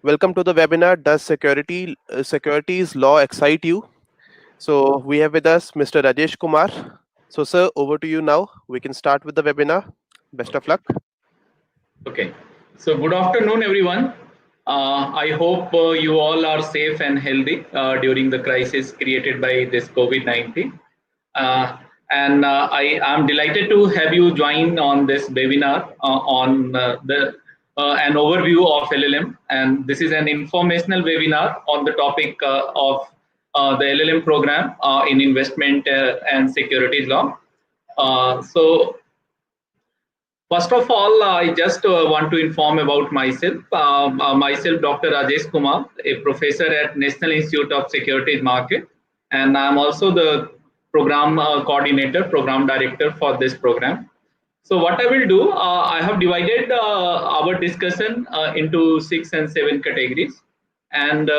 Welcome to the webinar. Does securities law excite you? So we have with us Mr. Rajesh Kumar. So sir, over to you now. We can start with the webinar. Best of Okay. luck. Okay. So good afternoon, everyone. I hope you all are safe and healthy during the crisis created by this COVID-19. Uh, and I am delighted to have you join on this webinar on the an overview of LLM. And this is an informational webinar on the topic of the LLM program in investment and securities law. So First of all, I just want to inform about myself. Myself, Dr. Rajesh Kumar, a professor at National Institute of Securities Market, and I'm also the program coordinator, program director for this program. So what I will do, I have divided our discussion into 6 and 7 categories. And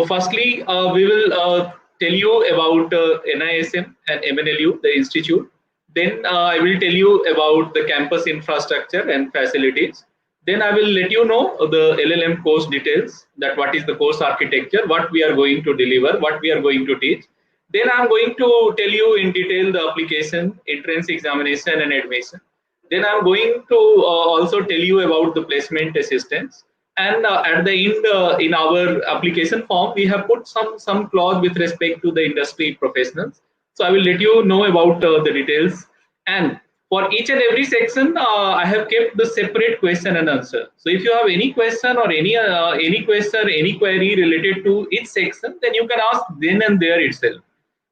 firstly, we will tell you about NISM and MNLU, the institute. Then I will tell you about the campus infrastructure and facilities. Then I will let you know the LLM course details, that what is the course architecture, what we are going to deliver, what we are going to teach. Then I'm going to tell you in detail the application, entrance examination and admission. Then I'm going to also tell you about the placement assistance. And at the end, in our application form, we have put some clause with respect to the industry professionals. So I will let you know about the details. And for each and every section, I have kept the separate question and answer. So if you have any question or any question, any query related to each section, then you can ask then and there itself.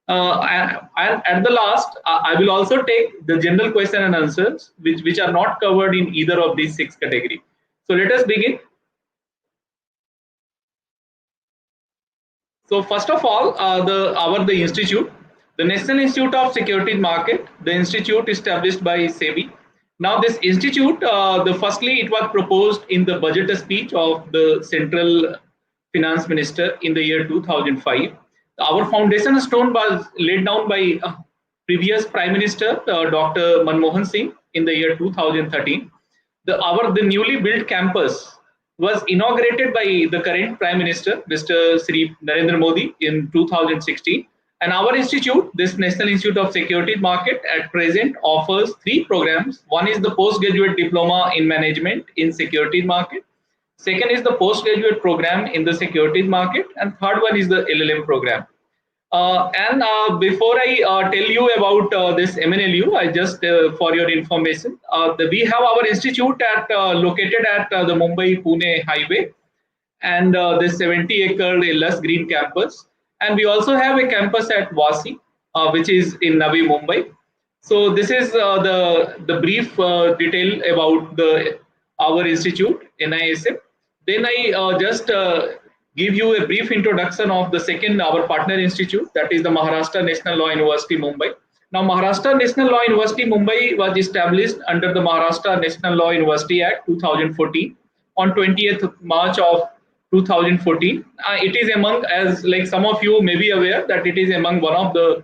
And at the last, I will also take the general question and answers, which are not covered in either of these 6 categories. So let us begin. So first of all, the institute, the National Institute of Securities Market, the institute established by SEBI. Now this institute, the firstly it was proposed in the budget speech of the central finance minister in the year 2005. Our foundation stone was laid down by previous Prime Minister Dr. Manmohan Singh in the year 2013. The newly built campus was inaugurated by the current Prime Minister, Mr. Sri Narendra Modi, in 2016. And our institute, this National Institute of Securities Market, at present offers 3 programs. One is the postgraduate diploma in management in securities market. Second is the postgraduate program in the securities market, and third one is the LLM program. And before I tell you about this MNLU, I just for your information, we have our institute located at the Mumbai Pune highway, and this 70-acre lush green campus. And we also have a campus at Vasi, which is in Navi Mumbai. So this is the brief detail about the our institute, NISM. Then I just give you a brief introduction of the second our partner institute, that is the Maharashtra National Law University Mumbai. Now Maharashtra National Law University Mumbai was established under the Maharashtra National Law University Act 2014 on 20th March of 2014. It is among, as like some of you may be aware, that it is among one of the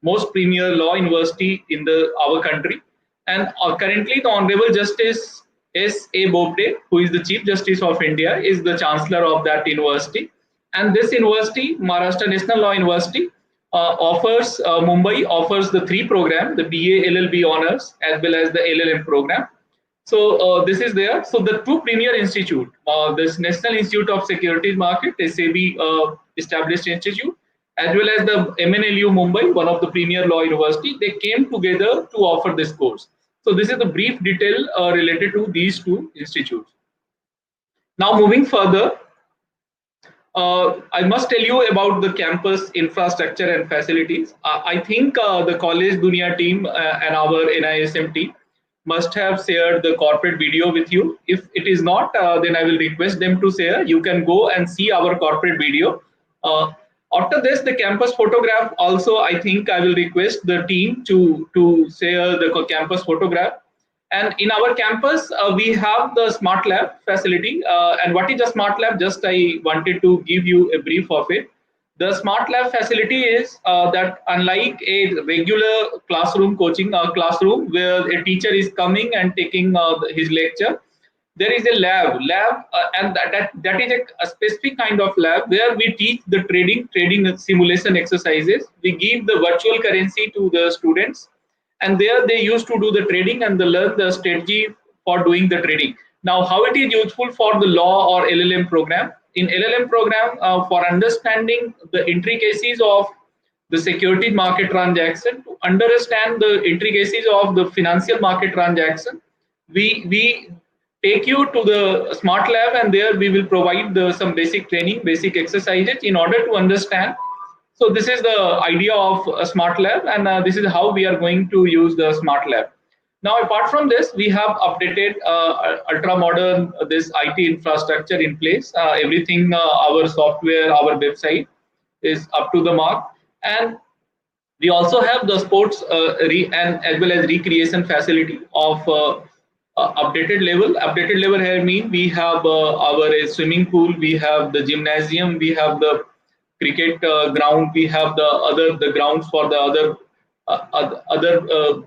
most premier law university in the our country. And currently the Honorable Justice S.A. Bobde, who is the Chief Justice of India, is the Chancellor of that university. And this university, Maharashtra National Law University, Mumbai offers the 3 program, the BA LLB honors as well as the LLM program. So this is there. So the two premier institute, this National Institute of Securities Market, SAB established institute, as well as the MNLU Mumbai, one of the premier law university, they came together to offer this course. So this is the brief detail related to these two institutes. Now moving further, I must tell you about the campus infrastructure and facilities. I think the College Dunia team and our NISM team must have shared the corporate video with you. If it is not, then I will request them to share. You can go and see our corporate video. After this, the campus photograph also, I think I will request the team to share the campus photograph. And in our campus, we have the Smart Lab facility. And what is the Smart Lab? Just I wanted to give you a brief of it. The Smart Lab facility is that unlike a regular classroom coaching classroom where a teacher is coming and taking his lecture, there is a lab, and that is a specific kind of lab where we teach the trading simulation exercises. We give the virtual currency to the students, and there they used to do the trading and they learn the strategy for doing the trading. Now, how it is useful for the law or LLM program? In LLM program, for understanding the intricacies of the securities market transaction, to understand the intricacies of the financial market transaction, we take you to the smart lab, and there we will provide some basic training, basic exercises in order to understand. So this is the idea of a smart lab, and this is how we are going to use the smart lab. Now, apart from this, we have updated ultra modern this IT infrastructure in place. Everything, our software, our website is up to the mark, and we also have the sports and as well as recreation facility of updated level. Updated level here mean we have our swimming pool, we have the gymnasium, we have the cricket ground, we have the grounds for the other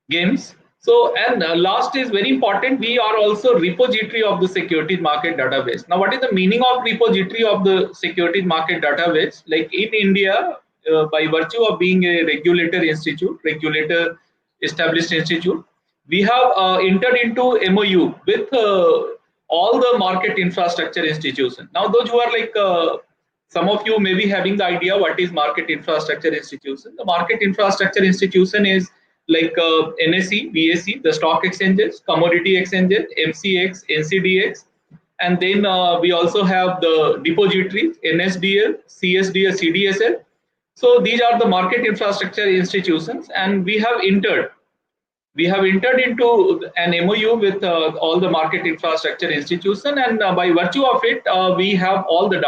games. So, and last is very important, we are also repository of the securities market database. Now, what is the meaning of repository of the securities market database? Like in India, by virtue of being a regulator established institute, we have entered into MOU with all the market infrastructure institutions. Now, those who are like some of you may be having the idea what is market infrastructure institution. The market infrastructure institution is like NSE, BSE, the stock exchanges, commodity exchanges, MCX, NCDX, and then we also have the depositories, NSDL, CSDL, CDSL. So these are the market infrastructure institutions, and we have entered into an MOU with all the market infrastructure institution, and by virtue of it, we have all the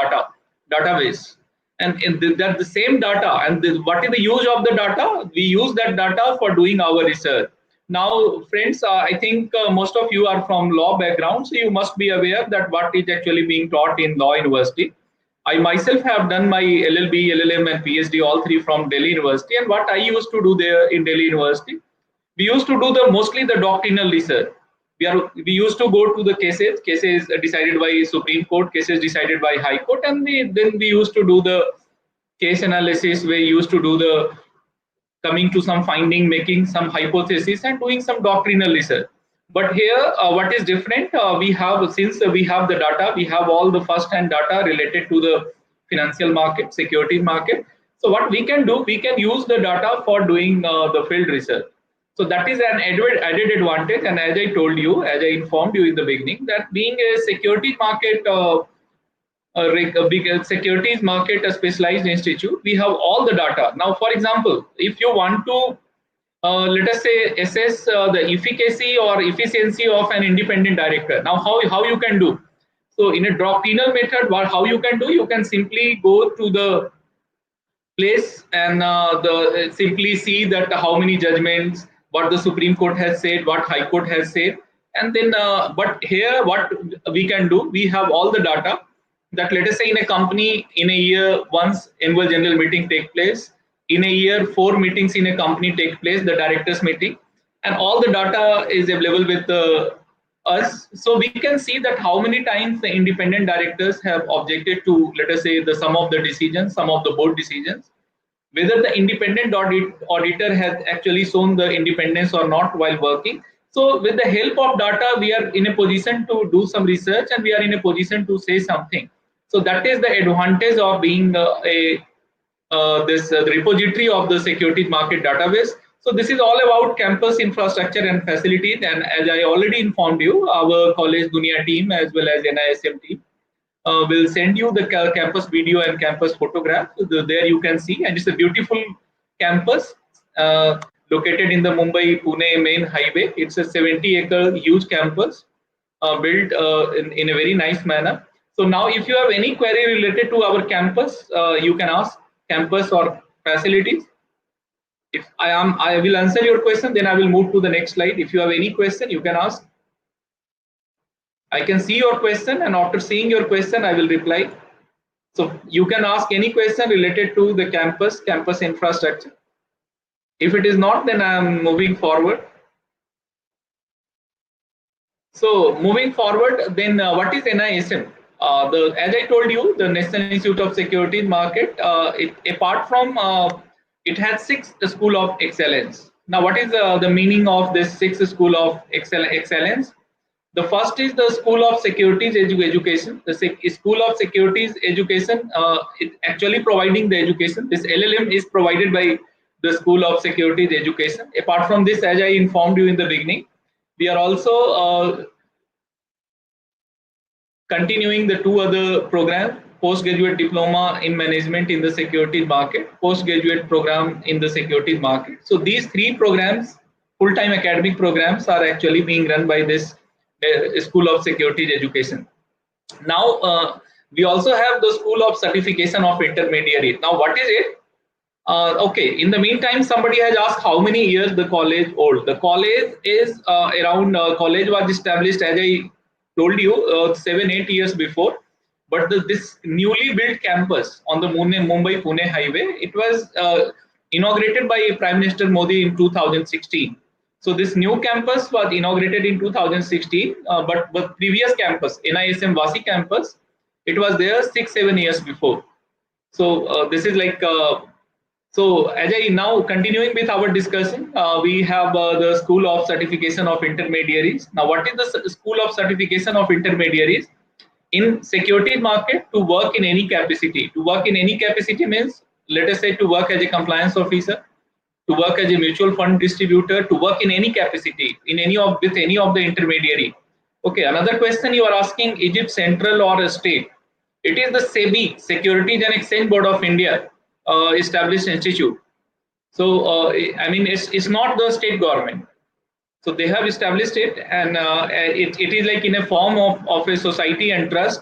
database, and that the same data, and what is the use of the data? We use that data for doing our research. Now, friends, I think most of you are from law background, so you must be aware that what is actually being taught in law university. I myself have done my LLB, LLM, and PhD, all three from Delhi University. And what I used to do there in Delhi University, we used to do mostly the doctrinal research. We used to go to the cases decided by Supreme Court, cases decided by High Court, and then we used to do the case analysis. We used to do the coming to some finding, making some hypothesis, and doing some doctrinal research. But here, what is different? Since we have the data, we have all the first-hand data related to the financial market, securities market. So what we can do, we can use the data for doing the field research. So that is an added advantage. And as I told you, as I informed you in the beginning, that being a securities market, a big securities market, a specialized institute, we have all the data. Now, for example, if you want to let us say assess the efficacy or efficiency of an independent director. Now, how you can do? So in a doctrinal method, how you can do? You can simply go to the place and simply see that how many judgments, what the Supreme Court has said, what High Court has said, and then but here what we can do, we have all the data that let us say in a company in a year once annual general meeting take place, in a year 4 meetings in a company take place, the directors meeting, and all the data is available with us. So we can see that how many times the independent directors have objected to, let us say, the some of the decisions, some of the board decisions, whether the independent auditor has actually shown the independence or not while working. So with the help of data, we are in a position to do some research, and we are in a position to say something. So that is the advantage of being the repository of the securities market database. So this is all about campus infrastructure and facilities. And as I already informed you, our College Dunia team as well as NISM team will send you the campus video and campus photograph. There you can see, and it's a beautiful campus located in the Mumbai-Pune main highway. It's a 70-acre huge campus built in a very nice manner. So now if you have any query related to our campus, you can ask campus or facilities. If I will answer your question, then I will move to the next slide. If you have any question, you can ask. I can see your question, and after seeing your question, I will reply. So you can ask any question related to the campus infrastructure. If it is not, then I am moving forward. So moving forward, then what is NISM? As I told you, the National Institute of Securities Market. Apart from it has six school of excellence. Now, what is the meaning of this six school of excellence? The first is the School of Securities Education. The School of Securities Education is actually providing the education. This LLM is provided by the School of Securities Education. Apart from this, as I informed you in the beginning, we are also continuing the two other programs: postgraduate diploma in management in the securities market, postgraduate program in the securities market. So these three programs, full-time academic programs, are actually being run by this School of Securities Education. Now we also have the School of Certification of Intermediary. Now what is it? Okay, in the meantime, somebody has asked how many years the college old. The college is around, college was established, as I told you, 7-8 years before. But this newly built campus on the Mumbai-Pune highway, it was inaugurated by Prime Minister Modi in 2016. So this new campus was inaugurated in 2016, but previous campus, NISM Vasi campus, it was there 6-7 years before. So this is like so as I now continuing with our discussion, we have the School of Certification of Intermediaries. Now, what is the School of Certification of Intermediaries? In securities market, to work in any capacity. To work in any capacity means, let us say, to work as a compliance officer, to work as a mutual fund distributor, to work in any capacity, in any of with any of the intermediary. Okay, another question you are asking: is it central or a state? It is the SEBI, Securities and Exchange Board of India, established institute. So I mean, it's not the state government. So they have established it, and it is like in a form of a society and trust.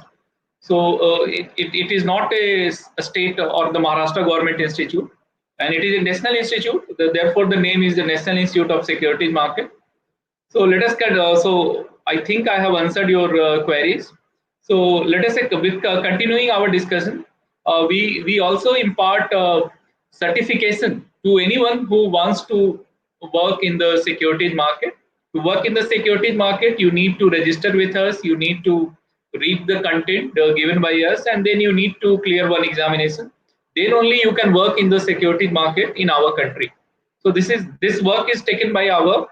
So it is not a state or the Maharashtra government institute, and it is a national institute. Therefore, the name is the National Institute of Securities Market. So let us get. So I think I have answered your queries. So let us say, with continuing our discussion, we also impart certification to anyone who wants to work in the securities market. To work in the securities market, you need to register with us. You need to read the content given by us, and then you need to clear one examination. Then only you can work in the securities market in our country. So this work is taken by our.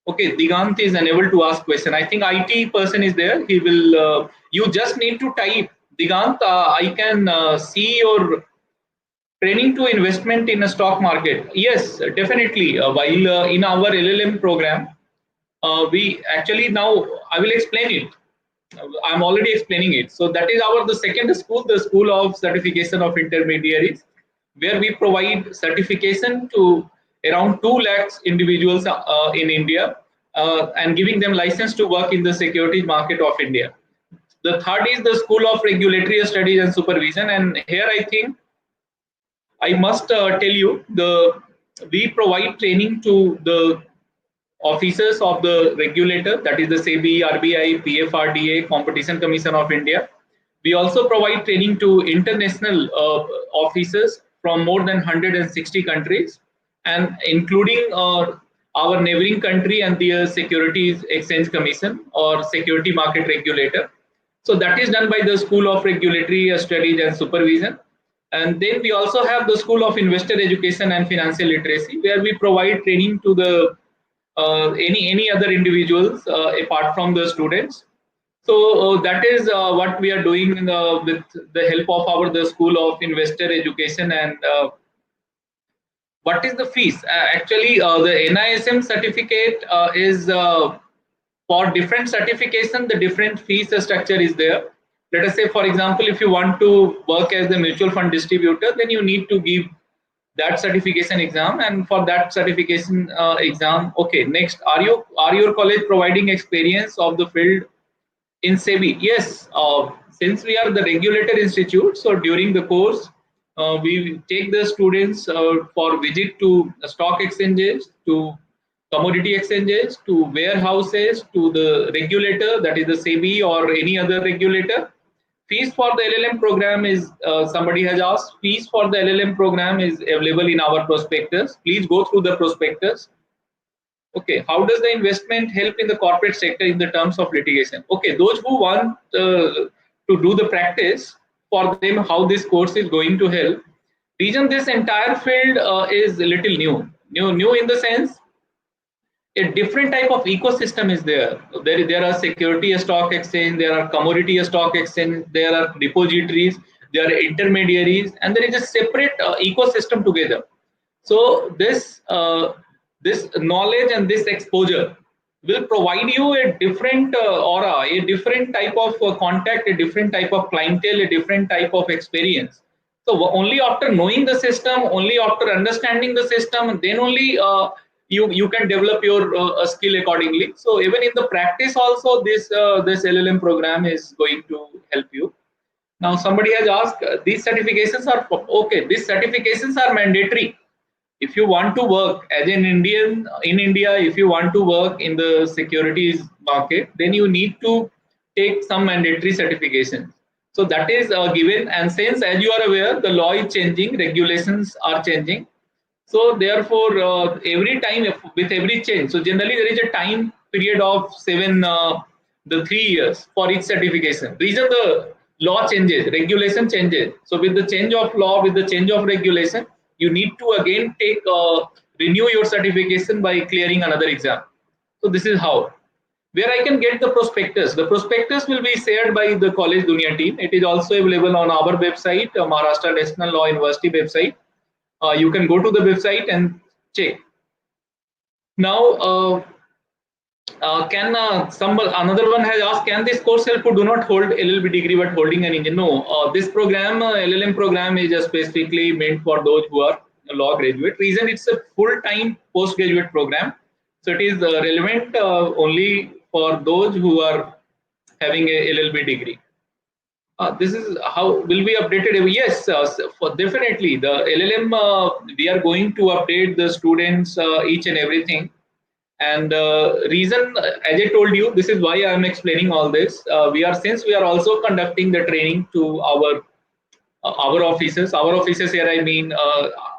Okay, Digant is unable to ask question. I think IT person is there. He will. You just need to type Digant. I can see your training to investment in a stock market. Yes, definitely. While in our LLM program, we actually now I will explain it. I'm already explaining it. So that is our the second school, the School of Certification of Intermediaries, where we provide certification to around 2 lakhs individuals in India, and giving them license to work in the securities market of India. The third is the School of Regulatory Studies and Supervision, and here I think I must tell you we provide training to the officers of the regulator, that is the SEBI, RBI, PFRDA, Competition Commission of India. We also provide training to international officers from more than 160 countries, and including our neighboring country and the Securities Exchange Commission or Security Market Regulator. So that is done by the School of Regulatory Studies and Supervision. And then we also have the School of Investor Education and Financial Literacy, where we provide training to the any other individuals apart from the students. So that is what we are doing with the help of the School of Investor Education. And what is the fees? Actually, the NISM certificate is for different certification, the different fees structure is there. Let us say, for example, if you want to work as the mutual fund distributor, then you need to give that certification exam, and for that certification exam, okay, next, are your college providing experience of the field in SEBI? Yes, since we are the regulator institute, so during the course, we take the students for visit to stock exchanges, to commodity exchanges, to warehouses, to the regulator, that is the SEBI or any other regulator. Fees for the LLM program is, somebody has asked, fees for the LLM program is available in our prospectus. Please go through the prospectus. Okay, how does the investment help in the corporate sector in the terms of litigation? Okay, those who want to do the practice, for them how this course is going to help. Reason this entire field is a little new in the sense a different type of ecosystem is there. There are security stock exchange, there are commodity stock exchange, there are depositories, there are intermediaries, and there is a separate ecosystem together. So this knowledge and this exposure will provide you a different aura, a different type of contact, a different type of clientele, a different type of experience. So only after knowing the system, only after understanding the system, then only you can develop your skill accordingly. So even in the practice also, this LLM program is going to help you. Now somebody has asked, these certifications are okay. These certifications are mandatory if you want to work as an Indian in India. If you want to work in the securities market, then you need to take some mandatory certifications. So that is given, and since, as you are aware, the law is changing, regulations are changing. So therefore, every time with every change, so generally there is a time period of the 3 years for each certification. Reason the law changes, regulation changes. So with the change of law, with the change of regulation, you need to again renew your certification by clearing another exam. So this is how. Where I can get the prospectus. The prospectus will be shared by the College Dunia team. It is also available on our website, Maharashtra National Law University website. You can go to the website and check. Now, can another one has asked, can this course help who do not hold LLB degree but holding an engineer? No, this program, LLM program, is just specifically meant for those who are law graduate. Reason, it's a full-time postgraduate program, so it is relevant only for those who are having a LLB degree. This is how will be updated. Yes, for definitely the LLM. We are going to update the students each and everything. And reason, as I told you, this is why I am explaining all this. Since we are also conducting the training to our officers. Our officers here, I mean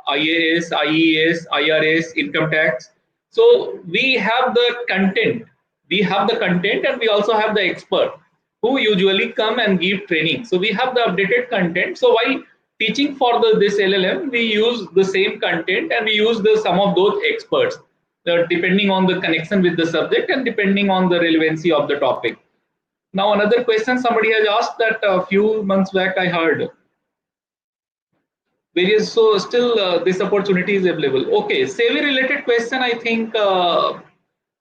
IAS, IES, IRS, income tax. So we have the content. We have the content, and we also have the expert who usually come and give training. So we have the updated content. So while teaching for this LLM, we use the same content and we use some of those experts, depending on the connection with the subject and depending on the relevancy of the topic. Now another question somebody has asked, that a few months back I heard various, so still this opportunity is available. Okay, SEBI related question, I think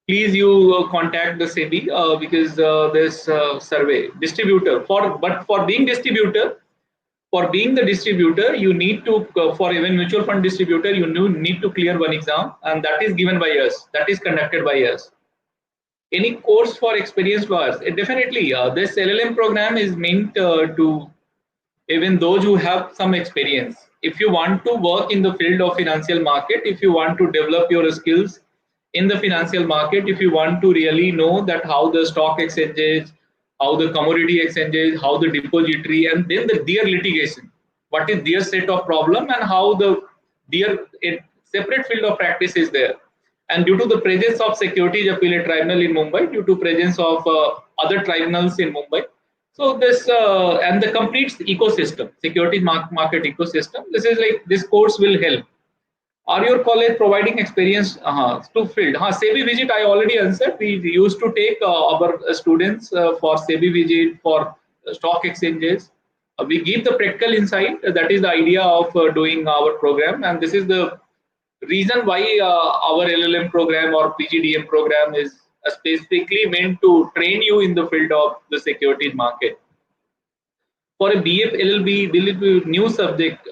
please you contact the SEBI because this survey distributor, for being distributor, for being the distributor, you need to for even mutual fund distributor, you need to clear one exam, and that is given by us, that is conducted by us. Any course for experienced lawyers? Definitely this LLM program is meant to even those who have some experience. If you want to work in the field of financial market, if you want to develop your skills in the financial market, if you want to really know that how the stock exchanges, how the commodity exchanges, how the depository, and then their litigation, what is their set of problem, and how their separate field of practice is there. And due to the presence of Securities Appellate Tribunal in Mumbai, due to presence of other tribunals in Mumbai, so this and the complete ecosystem, securities market ecosystem, this is like this course will help. Are your college providing experience to field? SEBI visit, I already answered. We used to take our students for SEBI visit, for stock exchanges. We give the practical insight. That is the idea of doing our program, and this is the reason why our LLM program or PGDM program is specifically meant to train you in the field of the securities market. For a BF LLB, will it be new subject?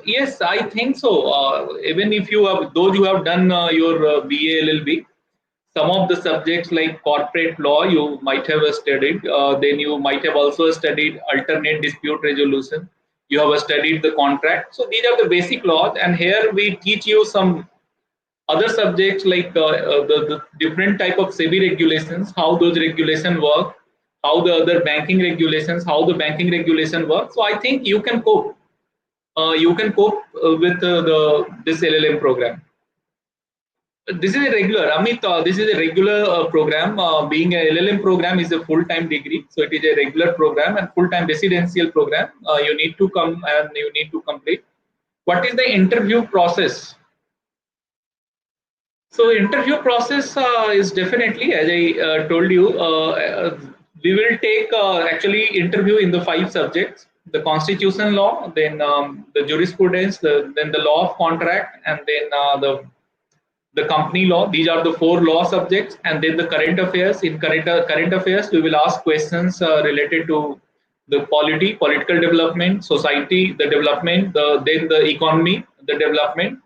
Yes, I think so. Even if you have, those who have done your BA LLB, some of the subjects like corporate law you might have studied. Then you might have also studied alternate dispute resolution. You have studied the contract. So these are the basic laws, and here we teach you some other subjects like the different type of SEBI regulations, how those regulations work, how the other banking regulations, how the banking regulation works. So I think you can cope. You can cope with this LLM program. This is a regular, Amit, this is a regular program. Being a LLM program is a full-time degree. So it is a regular program and full-time residential program. You need to come and you need to complete. What is the interview process? So interview process is definitely, as I told you, we will take actually interview in the 5 subjects: the constitutional law, then the jurisprudence, then the law of contract, and then the company law. These are the 4 law subjects, and then the current affairs. In current affairs, we will ask questions related to the political development, society, the development, then the economy, the development.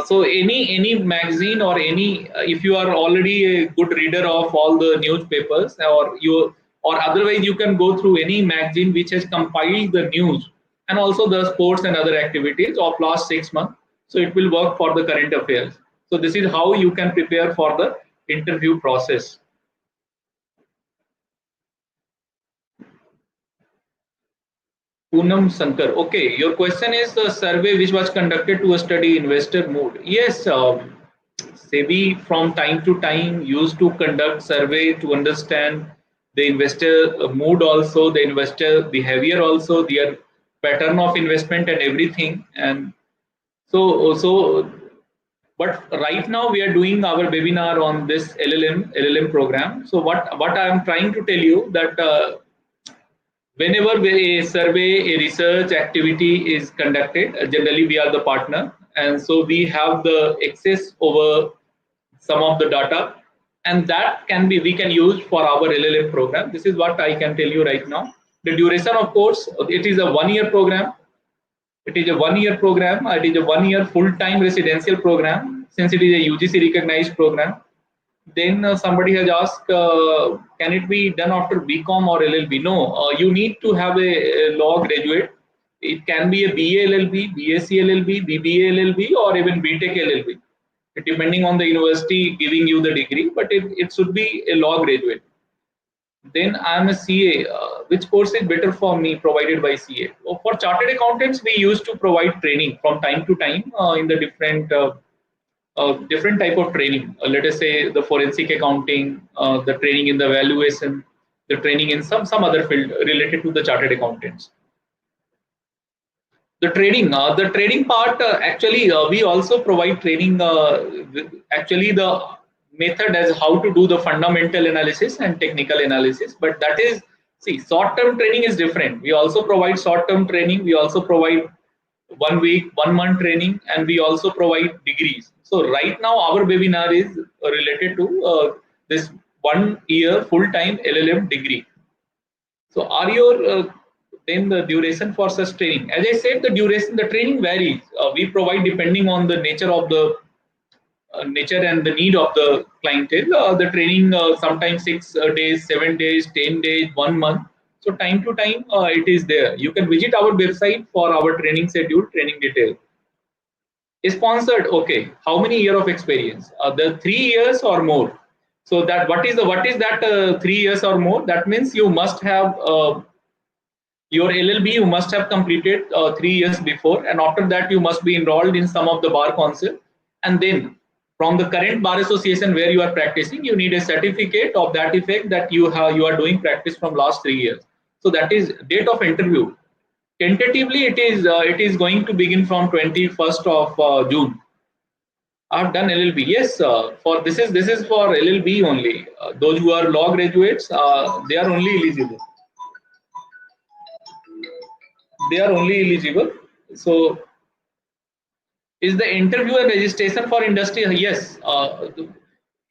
So any magazine or any if you are already a good reader of all the newspapers, or otherwise you can go through any magazine which has compiled the news and also the sports and other activities of last 6 months. So it will work for the current affairs. So this is how you can prepare for the interview process. Poonam Sankar. Okay, your question is the survey which was conducted to study investor mood. Yes, SEBI from time to time used to conduct survey to understand the investor mood, also the investor behavior, also their pattern of investment and everything. And so but right now we are doing our webinar on this LLM program. So what I am trying to tell you that whenever a survey, a research activity is conducted, generally we are the partner, and so we have the access over some of the data, and that can be we can use for our LLM program. This is what I can tell you right now. The duration, of course, it is a 1-year program. It is a 1-year program. It is a 1-year full-time residential program, since it is a UGC recognized program. Then somebody has asked, can it be done after BCom or LLB? No, you need to have a law graduate. It can be a BA LLB, BSc LLB, BBA LLB, or even BTech LLB, depending on the university giving you the degree, but it should be a law graduate. Then I am a CA. Which course is better for me provided by CA? For chartered accountants, we used to provide training from time to time in the different type of training. Let us say the forensic accounting, the training in the valuation, the training in some other field related to the chartered accountants. The trading part, actually we also provide training. Actually, the method as how to do the fundamental analysis and technical analysis, but that is, see, short-term training is different. We also provide short-term training. We also provide 1 week, 1 month training, and we also provide degrees. So right now our webinar is related to this 1-year full-time LLM degree. So are your then the duration for such training? As I said, the duration, the training varies. We provide depending on the nature of the nature and the need of the clientele. The training sometimes 6 days, 7 days, 10 days, 1 month. So time to time it is there. You can visit our website for our training schedule, training detail. Sponsored, okay. How many years of experience? The 3 years or more. So that what is that 3 years or more? That means you must have your LLB. You must have completed 3 years before, and after that you must be enrolled in some of the bar council, and then from the current bar association where you are practicing, you need a certificate of that effect that you are doing practice from last 3 years. So that is date of interview. Tentatively, it is going to begin from 21st of June. I've done LLB. Yes, for this is for LLB only. Those who are law graduates, they are only eligible. They are only eligible. So, is the interview and registration for industry? Yes.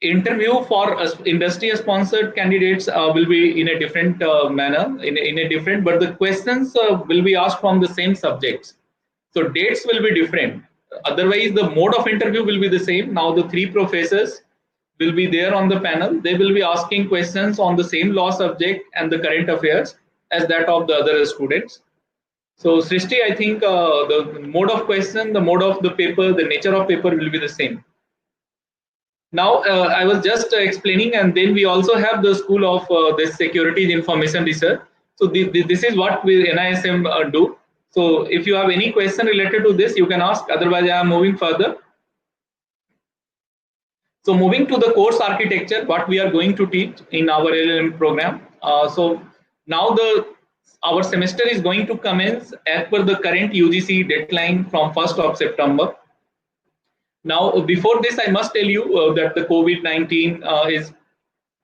Interview for industry sponsored candidates will be in a different manner, in a different, but the questions will be asked from the same subjects. So dates will be different. Otherwise, the mode of interview will be the same. Now the 3 professors will be there on the panel. They will be asking questions on the same law subject and the current affairs as that of the other students. So Srishti, I think the mode of question, the mode of the paper, the nature of paper will be the same. Now, I was just explaining, and then we also have the School of this Securities Information Research. So this is what we NISM do. So if you have any question related to this, you can ask. Otherwise, I am moving further. So moving to the course architecture, what we are going to teach in our LLM program. So now our semester is going to commence as per the current UGC deadline from 1st of September. Now, before this, I must tell you that the COVID-19 is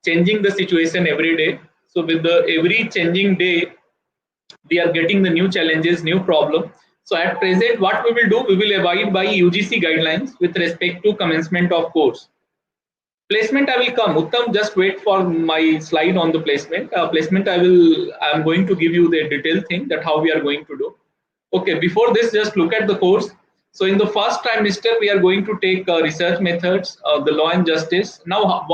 changing the situation every day. So with the every changing day, we are getting the new challenges, new problem. So at present, what we will do, we will abide by UGC guidelines with respect to commencement of course. Placement I will come. Uttam, just wait for my slide on the placement. Placement I'm going to give you the detailed thing that how we are going to do. Okay, before this, just look at the course. So in the first trimester, we are going to take research methods, the law and justice. Now,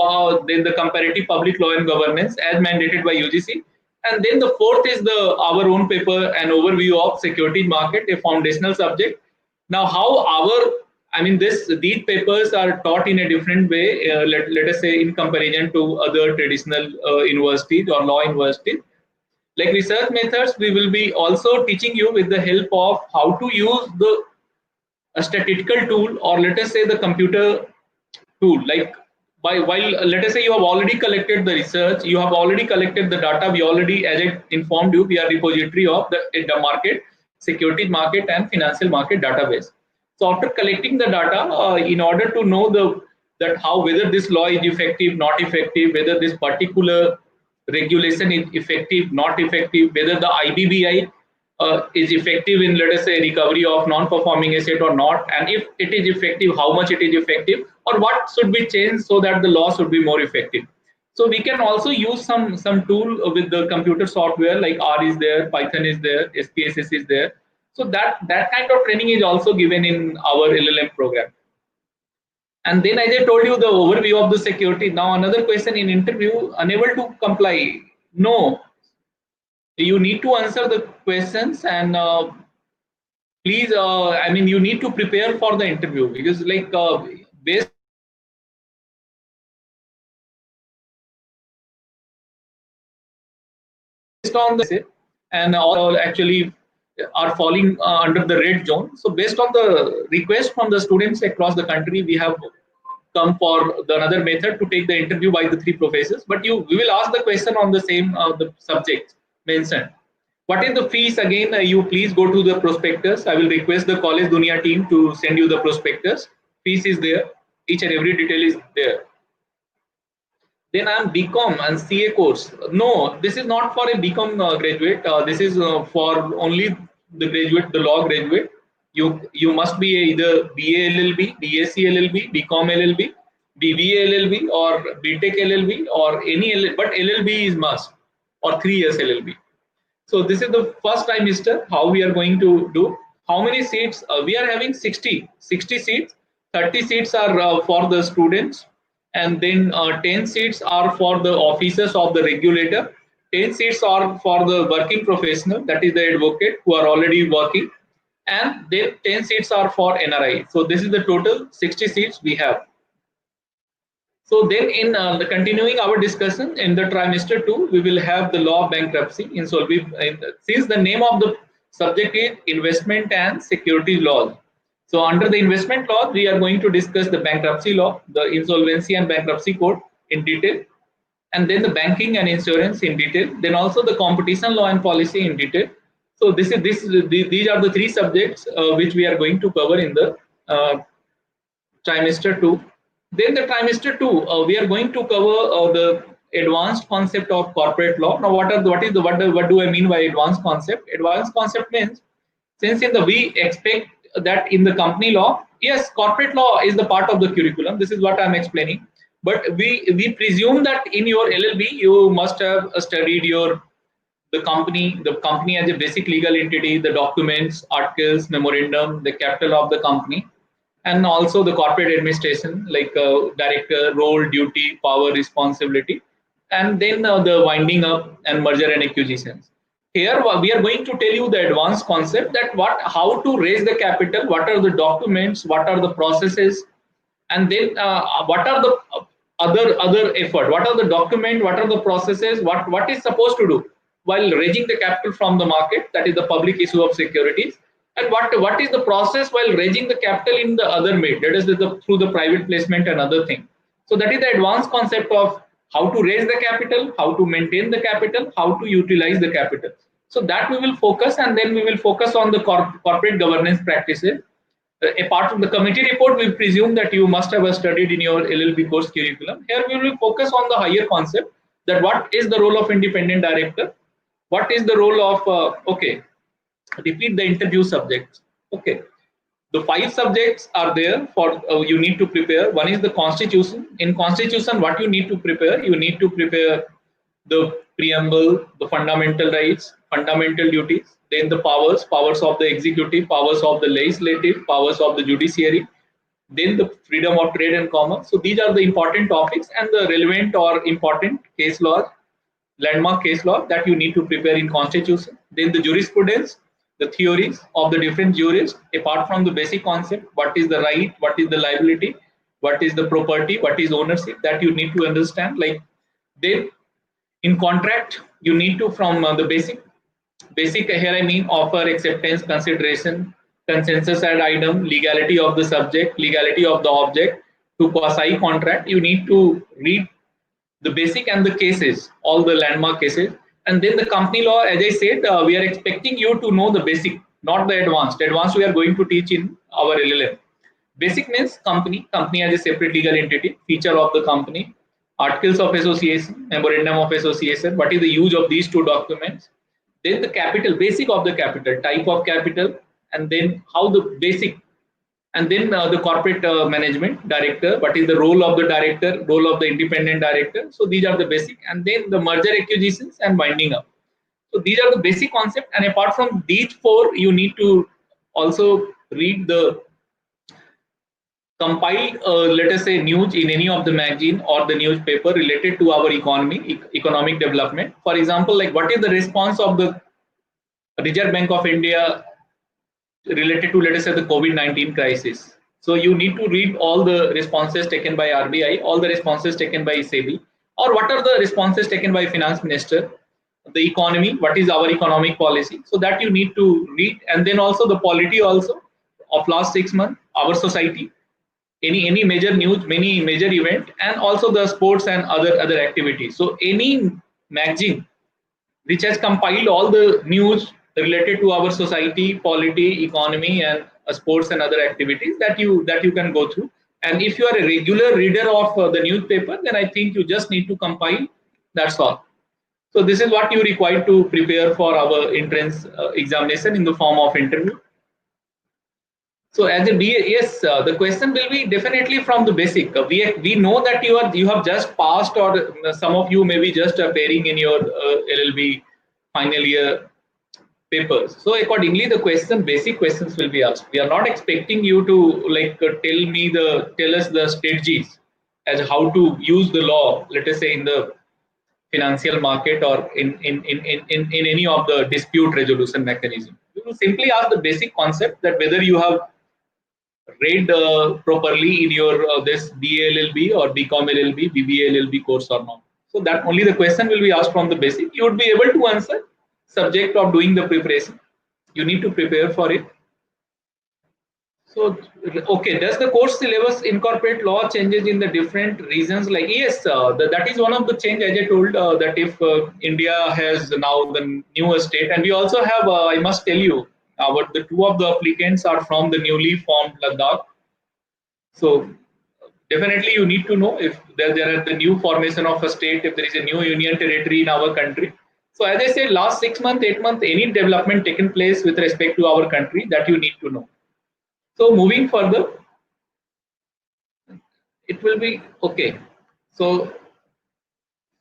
then the comparative public law and governance as mandated by UGC. And then the fourth is our own paper, an overview of securities market, a foundational subject. Now, these papers are taught in a different way, let us say in comparison to other traditional universities or law universities. Like research methods, we will be also teaching you with the help of how to use a statistical tool, or let us say the computer tool. Like while let us say you have already collected the research, you have already collected the data. We already, as I informed you, we are repository of the market, securities market, and financial market database. So after collecting the data, in order to know that how whether this law is effective, not effective, whether this particular regulation is effective, not effective, whether the IBBI is effective in, let us say, recovery of non-performing asset or not, and if it is effective, how much it is effective, or what should be changed so that the law should be more effective. So we can also use some tool with the computer software, like R is there, Python is there, SPSS is there. So that kind of training is also given in our LLM program. And then, as I told you, the overview of the security. Now another question in interview: unable to comply? No, you need to answer the questions, and please, you need to prepare for the interview, because like based on the and all actually are falling under the red zone. So based on the request from the students across the country, we have come for another method to take the interview by the three professors. But we will ask the question on the same the subject mentioned. What is the fees? Again, you please go to the prospectus. I will request the College Dunia team to send you the prospectus. Fees is there. Each and every detail is there. Then I'm BCom and CA course. No, this is not for a BCom graduate. This is for only the graduate, the law graduate. You must be either BA LLB, BSc LLB, BCom LLB, BBA LLB, or BTech LLB, or any LLB, but LLB is must, or 3 years LLB. So this is the first trimester. How we are going to do? How many seats? We are having 60 seats. 30 seats are for the students, and then 10 seats are for the officers of the regulator. 10 seats are for the working professional, that is the advocate who are already working, and then 10 seats are for NRI. So this is the total 60 seats we have. So then in the continuing our discussion in the trimester 2, we will have the law of bankruptcy. Since the name of the subject is investment and securities laws. So under the investment law, we are going to discuss the bankruptcy law, the insolvency and bankruptcy code in detail, and then the banking and insurance in detail, then also the competition law and policy in detail. So these are the three subjects which we are going to cover in the trimester 2. Then the trimester 2, we are going to cover the advanced concept of corporate law. Now, what do I mean by advanced concept? Advanced concept means, since we expect that in the company law, yes, corporate law is the part of the curriculum. This is what I'm explaining. But we presume that in your LLB you must have studied the company as a basic legal entity, the documents, articles, memorandum, the capital of the company, and also the corporate administration, like director, role, duty, power, responsibility, and then the winding up and merger and acquisitions. Here we are going to tell you the advanced concept, that how to raise the capital, what are the documents, what are the processes, and then what are the other effort, what are the document, what are the processes, what is supposed to do while raising the capital from the market, that is the public issue of securities, and what is the process while raising the capital in the other made, that is through the private placement and other thing. So that is the advanced concept of how to raise the capital, how to maintain the capital, how to utilize the capital. So that we will focus, and then we will focus on the corporate governance practices. Apart from the committee report, we presume that you must have studied in your LLB course curriculum. Here we will focus on the higher concept, that what is the role of independent director, what is the role of repeat the interview subjects. Okay, the 5 subjects are there for you need to prepare. One is the constitution. In constitution, what you need to prepare, you need to prepare the preamble, the fundamental rights, fundamental duties, then the powers of the executive, powers of the legislative, powers of the judiciary, then the freedom of trade and commerce. So these are the important topics, and the relevant or important case laws, landmark case law that you need to prepare in constitution. Then the jurisprudence, the theories of the different jurists. Apart from the basic concept, what is the right, what is the liability, what is the property, what is ownership, that you need to understand. Like, then in contract, you need to, from the basic here I mean offer, acceptance, consideration, consensus ad item, legality of the subject, legality of the object, to quasi contract, you need to read the basic and the cases, all the landmark cases. And then the company law, as I said, we are expecting you to know the basic, not the advanced. Advanced we are going to teach in our LLM. Basic means company as a separate legal entity, feature of the company, articles of association, memorandum of association, what is the use of these 2 documents, then the capital, basic of the capital, type of capital, and then how the basic, and then the corporate management director, what is the role of the director, role of the independent director. So these are the basic, and then the merger acquisitions and winding up. So these are the basic concept, and apart from these 4, you need to also read the compiled, let us say, news in any of the magazine or the newspaper related to our economic development. For example, like what is the response of the Reserve Bank of India related to, let us say, the COVID-19 crisis. So you need to read all the responses taken by RBI, all the responses taken by SEBI, or what are the responses taken by Finance Minister, the economy, what is our economic policy. So that you need to read, and then also the polity also of last 6 months, our society, any major news, many major event, and also the sports and other activities. So any magazine which has compiled all the news related to our society, polity, economy, and sports and other activities, that you can go through. And if you are a regular reader of the newspaper, then I think you just need to compile. That's all. So this is what you require to prepare for our entrance examination in the form of interview. So as a BA, yes, the question will be definitely from the basic. We know that you have just passed, or some of you may be just appearing in your LLB final year papers. So accordingly, the basic questions will be asked. We are not expecting you to tell us the strategies as how to use the law, let us say, in the financial market or in any of the dispute resolution mechanism. You will simply ask the basic concept, that whether you have read properly in your this BA LLB or BCom LLB, BBA LLB course or not. So that only the question will be asked from the basic. You would be able to answer, subject of doing the preparation. You need to prepare for it. So, okay, does the course syllabus incorporate law changes in the different regions? Like, yes, that is one of the change, as I told, that if India has now the newer state, and we also have, I must tell you, the 2 of the applicants are from the newly formed Ladakh. So definitely you need to know if there is the new formation of a state, if there is a new union territory in our country. So as I said, last 6 months, 8 months, any development taken place with respect to our country, that you need to know. So moving further, it will be okay. So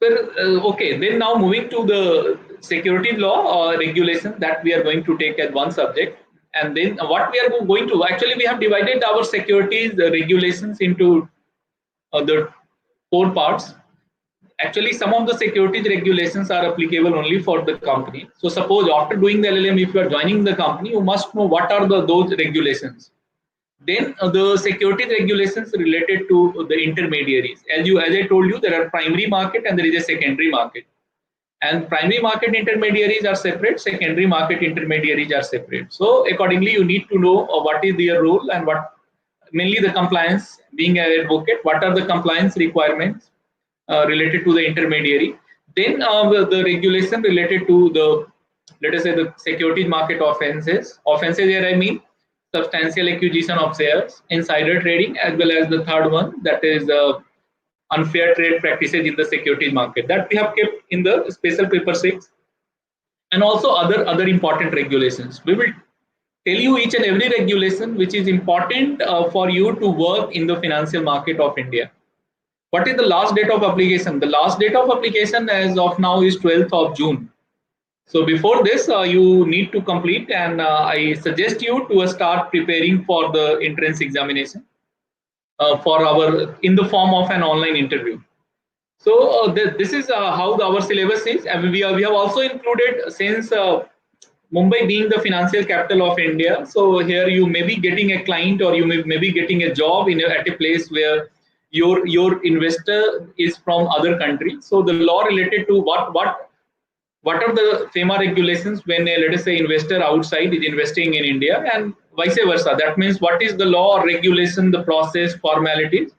okay, then now moving to the security law or regulation that we are going to take as one subject. And then what we are going to, actually we have divided our securities regulations into the 4 parts. Actually, some of the securities regulations are applicable only for the company. So suppose after doing the LLM, if you are joining the company, you must know what are those regulations. Then the security regulations related to the intermediaries. As I told you, there are primary market and there is a secondary market. And primary market intermediaries are separate, secondary market intermediaries are separate. So accordingly, you need to know what is their role and what mainly the compliance, being an advocate, what are the compliance requirements related to the intermediary. Then the regulation related to the, let us say, the securities market offenses. Offenses here I mean substantial acquisition of shares, insider trading, as well as the third one, that is unfair trade practices in the securities market. That we have kept in the special paper 6, and also other important regulations. We will tell you each and every regulation which is important for you to work in the financial market of India. What is the last date of application? The last date of application as of now is 12th of June. So before this, you need to complete, and I suggest you to start preparing for the entrance examination for our in the form of an online interview. So this is how our syllabus is, and we have also included, since Mumbai being the financial capital of India, so here you may be getting a client, or you may be getting a job at a place where your investor is from other country. So the law related to what are the FEMA regulations when a, let us say, investor outside is investing in India, and vice versa. That means what is the law or regulation, the process, formalities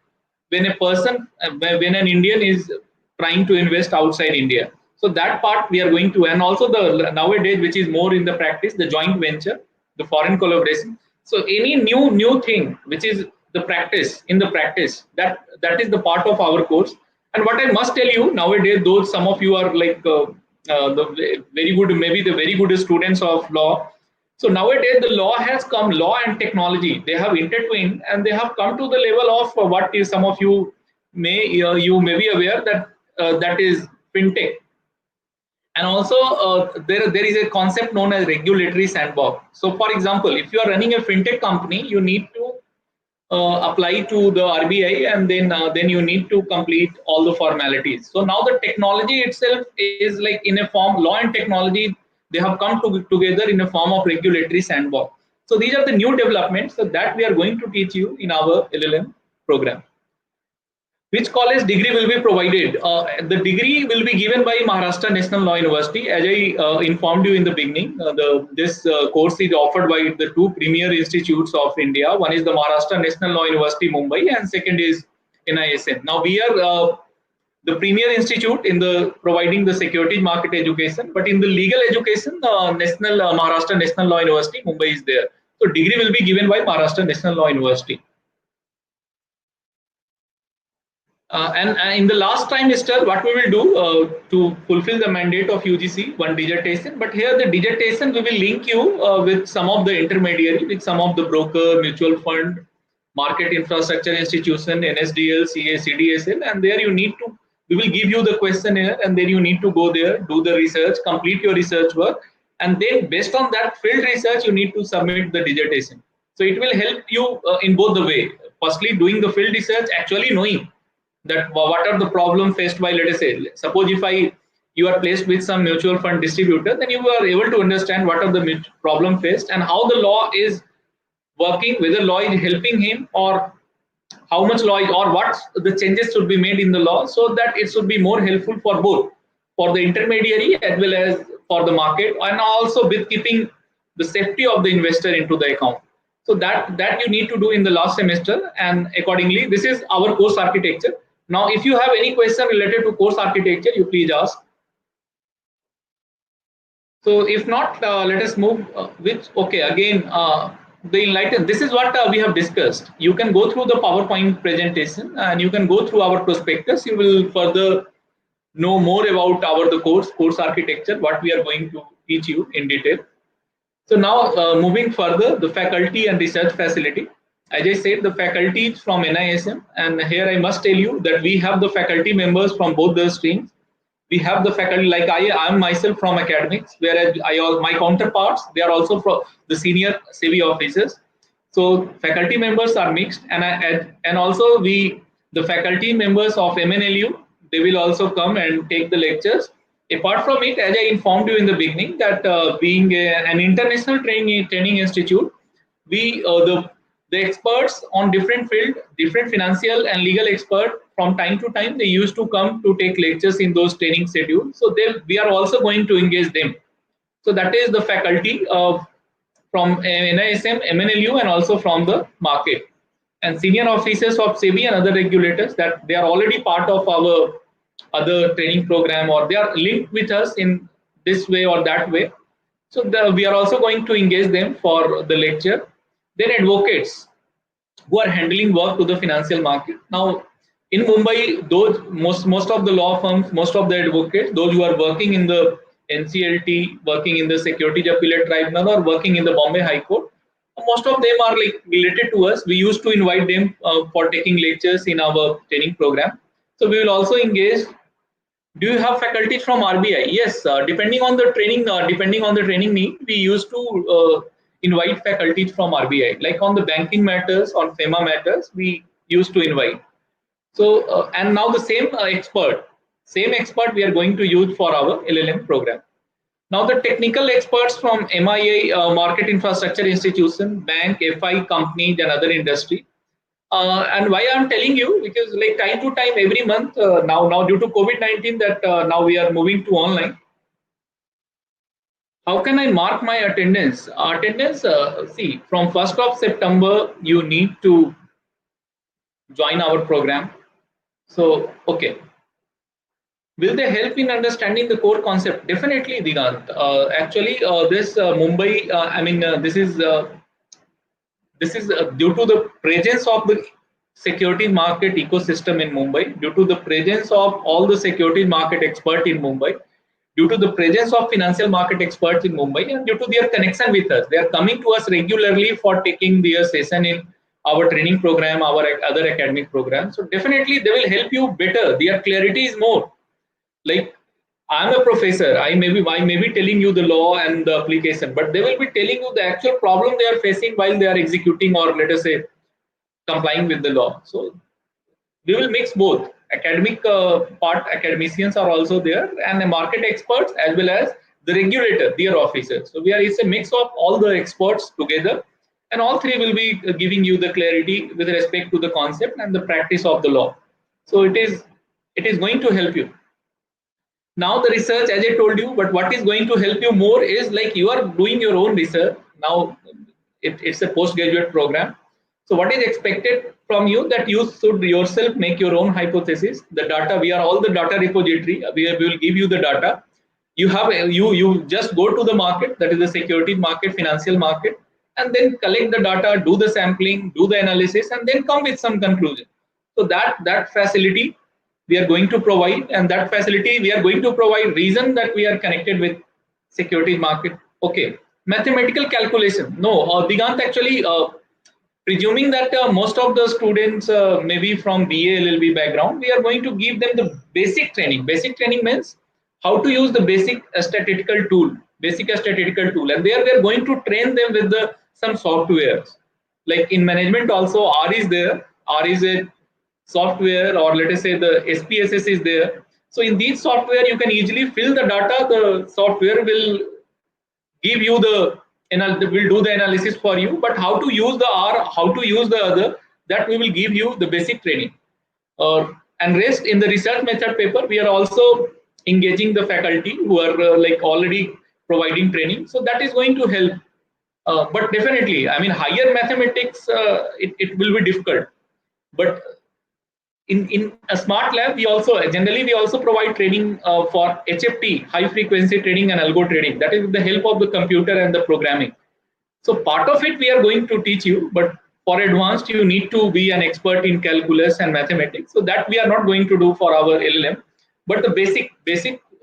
when a person, when an Indian is trying to invest outside India. So that part we are going to, and also the nowadays, which is more in the practice, the joint venture, the foreign collaboration. So any new thing which is the practice, in the practice, that is the part of our course. And what I must tell you nowadays, though some of you are like the very good, maybe the very good students of law. So nowadays the law has come, law and technology, they have intertwined, and they have come to the level of what is, some of you may be aware that that is fintech. And also there is a concept known as regulatory sandbox. So for example, if you are running a fintech company, you need to apply to the RBI, and then you need to complete all the formalities. So now the technology itself is like in a form, law and technology, they have come together in a form of regulatory sandbox. So these are the new developments that we are going to teach you in our LLM program. Which college degree will be provided? The degree will be given by Maharashtra National Law University. As I informed you in the beginning, this course is offered by the two premier institutes of India. One is the Maharashtra National Law University, Mumbai, and second is NISM. Now we are the premier institute in the providing the securities market education, but in the legal education, Maharashtra National Law University, Mumbai is there. So degree will be given by Maharashtra National Law University. And in the last trimester, what we will do to fulfill the mandate of UGC, one digitization. But here the digitization, we will link you with some of the intermediary, with some of the broker, mutual fund, market infrastructure institution, NSDL, CA, CDSL, and there you need to, we will give you the questionnaire, and then you need to go there, do the research, complete your research work, and then based on that field research, you need to submit the digitization. So it will help you in both the way. Firstly, doing the field research, actually knowing that what are the problem faced by, let us say, suppose if you are placed with some mutual fund distributor, then you are able to understand what are the problem faced and how the law is working, whether law is helping him, or how much law is, or what the changes should be made in the law, so that it should be more helpful for both, for the intermediary as well as for the market, and also with keeping the safety of the investor into the account. So that you need to do in the last semester, and accordingly, this is our course architecture. Now, if you have any question related to course architecture, you please ask. So if not, let us move with, okay, again, the enlightened, this is what we have discussed. You can go through the PowerPoint presentation, and you can go through our prospectus. You will further know more about the course architecture, what we are going to teach you in detail. So now moving further, the faculty and research facility. As I said, the faculty is from NISM, and here I must tell you that we have the faculty members from both the streams. We have the faculty, like I am myself from academics, whereas my counterparts, they are also from the senior SEBI officers. So faculty members are mixed, and also the faculty members of MNLU, they will also come and take the lectures. Apart from it, as I informed you in the beginning, that being an international training institute, we the experts on different field, different financial and legal expert, from time to time they used to come to take lectures in those training schedules. So we are also going to engage them. So that is the faculty of from NISM, MNLU, and also from the market. and senior officers of SEBI and other regulators, that they are already part of our other training program, or they are linked with us in this way or that way. So we are also going to engage them for the lecture. Then advocates who are handling work to the financial market. Now, in Mumbai, those most of the law firms, most of the advocates, those who are working in the NCLT, working in the Securities Appellate Tribunal, or working in the Bombay High Court, most of them are like related to us. We used to invite them for taking lectures in our training program. So we will also engage. Do you have faculties from RBI? Yes, depending on the training need, we used to invite faculties from RBI. Like on the banking matters, on FEMA matters, we used to invite. So and now the same expert we are going to use for our LLM program. Now the technical experts from MIA, market infrastructure institution, bank, FI companies, and other industry. And why I'm telling you, because like time to time every month, now due to COVID-19, that now we are moving to online. How can I mark my attendance? See, from 1st of September you need to join our program. So okay, will they help in understanding the core concept? Definitely, Digant. Actually, this Mumbai, this is due to the presence of the security market ecosystem in Mumbai, due to the presence of all the security market experts in Mumbai, due to the presence of financial market experts in Mumbai, and due to their connection with us. They are coming to us regularly for taking their session in our training program, our other academic programs. So definitely they will help you better. Their clarity is more. Like, I'm a professor, I may be telling you the law and the application, but they will be telling you the actual problem they are facing while they are executing, or let us say complying with the law. So we will mix both. Academic part, academicians are also there, and the market experts as well as the regulator, their officers. So it's a mix of all the experts together, and all three will be giving you the clarity with respect to the concept and the practice of the law. So it is going to help you. Now the research, as I told you, but what is going to help you more is like you are doing your own research now. It's a postgraduate program. So what is expected from you, that you should yourself make your own hypothesis. The data, we are all the data repository. We will give you the data. You just go to the market, that is the securities market, financial market, and then collect the data, do the sampling, do the analysis, and then come with some conclusion. So that facility we are going to provide, and that facility we are going to provide reason that we are connected with securities market. Okay, mathematical calculation. No, Digant, actually, presuming that most of the students maybe from BA LLB background, we are going to give them the basic training. Basic training means how to use the basic statistical tool, and there we are going to train them with some softwares. Like in management also, R is there. R is a software, or let us say the SPSS is there. So in these software, you can easily fill the data. The software will give you will do the analysis for you. But how to use the R, how to use the other, that we will give you the basic training. And rest in the research method paper, we are also engaging the faculty who are like already providing training. So that is going to help. But definitely, I mean, higher mathematics, it will be difficult. But in a smart lab, we also provide training for HFT, high frequency trading and algo trading. That is with the help of the computer and the programming. So part of it we are going to teach you, but for advanced you need to be an expert in calculus and mathematics. So that we are not going to do for our LLM, but the basic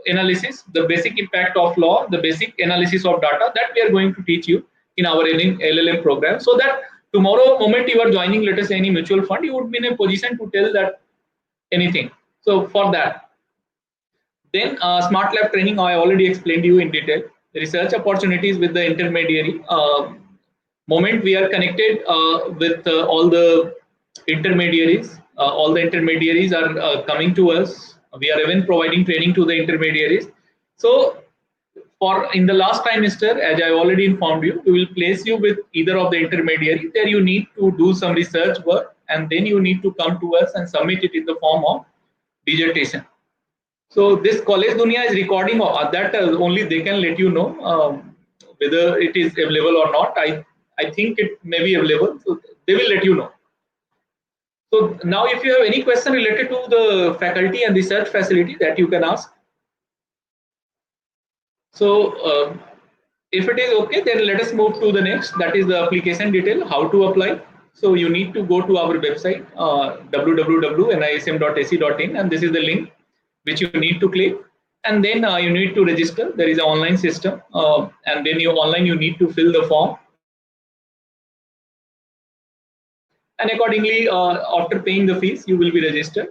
analysis, the basic impact of law, the basic analysis of data, that we are going to teach you in our LLM program, so that tomorrow moment you are joining, let us say, any mutual fund, you would be in a position to tell that anything. So for that, then smart lab training, I already explained you in detail. Research opportunities with the intermediary. Moment we are connected with all the intermediaries. All the intermediaries are coming to us. We are even providing training to the intermediaries. So for in the last trimester, as I already informed you, we will place you with either of the intermediary. There you need to do some research work, and then you need to come to us and submit it in the form of dissertation. So this College Dunia is recording that only they can let you know whether it is available or not. I think it may be available, so they will let you know. So now if you have any question related to the faculty and research facility, that you can ask. So if it is okay, then let us move to the next, that is the application detail, how to apply. So you need to go to our website, www.nism.ac.in, and this is the link which you need to click, and then you need to register. There is an online system, and then you need to fill the form, and accordingly, after paying the fees, you will be registered.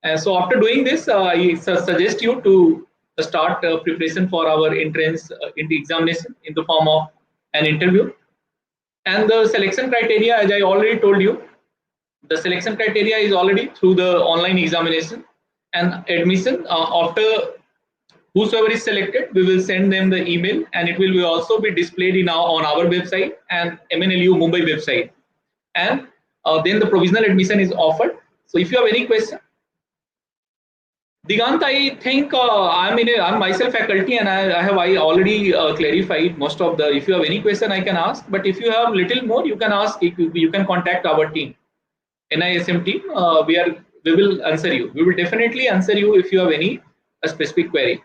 And so after doing this, I suggest you to start preparation for our entrance in the examination in the form of an interview. And the selection criteria, as I already told you, the selection criteria is already through the online examination and admission. After whosoever is selected, we will send them the email, and it will be also be displayed on our website and MNLU Mumbai website. And then the provisional admission is offered. So if you have any question, Digant, I think I'm myself faculty, and I already clarified most of the. If you have any question, I can ask. But if you have little more, you can ask. You can contact our team, NISM team. We will answer you. We will definitely answer you if you have any specific query.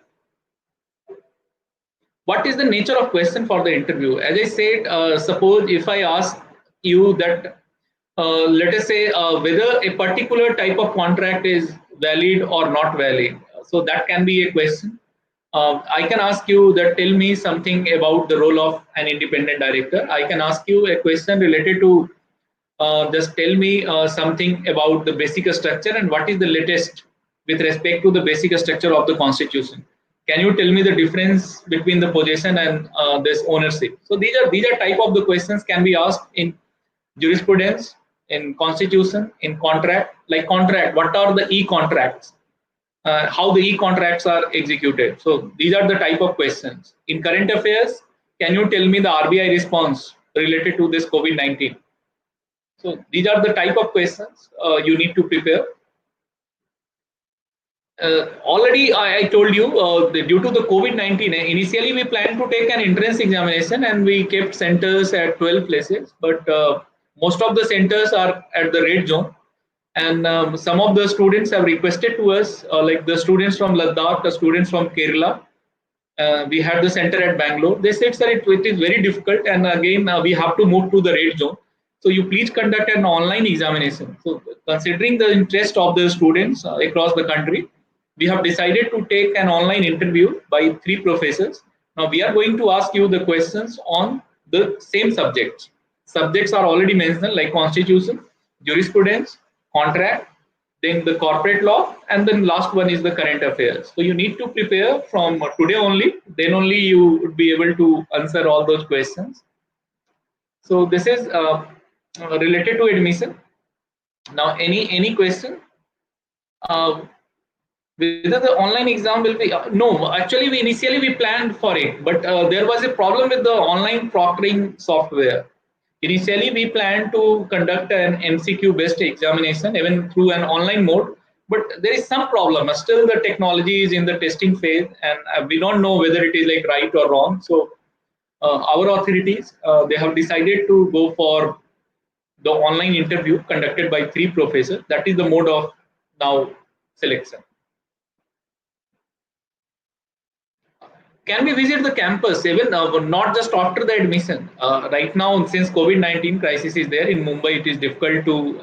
What is the nature of question for the interview? As I said, suppose if I ask you that, let us say whether a particular type of contract is valid or not valid. So that can be a question. I can ask you that, tell me something about the role of an independent director. I can ask you a question related to just tell me something about the basic structure and what is the latest with respect to the basic structure of the constitution. Can you tell me the difference between the possession and this ownership? So these are type of the questions can be asked in jurisprudence, in constitution, in contract. Like contract, what are the e-contracts? How the e-contracts are executed. So these are the type of questions. In current affairs, can you tell me the RBI response related to this COVID-19? So these are the type of questions you need to prepare. Already I told you, due to the COVID-19, initially we planned to take an entrance examination and we kept centers at 12 places, but most of the centers are at the red zone. And some of the students have requested to us, like the students from Ladakh, the students from Kerala. We had the center at Bangalore. They said, sir, it is very difficult, and again we have to move to the red zone. So you please conduct an online examination. So considering the interest of the students across the country, we have decided to take an online interview by 3 professors. Now we are going to ask you the questions on the same subjects. Subjects are already mentioned, like constitution, jurisprudence, contract, then the corporate law, and then last one is the current affairs. So you need to prepare from today only, then only you would be able to answer all those questions. So this is related to admission. Now any question? Whether the online exam will be no, actually we initially planned for it, but there was a problem with the online proctoring software. Initially we planned to conduct an MCQ based examination even through an online mode, but there is some problem. Still the technology is in the testing phase, and we don't know whether it is like right or wrong. So our authorities, they have decided to go for the online interview conducted by 3 professors. That is the mode of now selection. Can we visit the campus even not just after the admission? Right now, since COVID-19 crisis is there in Mumbai, it is difficult to,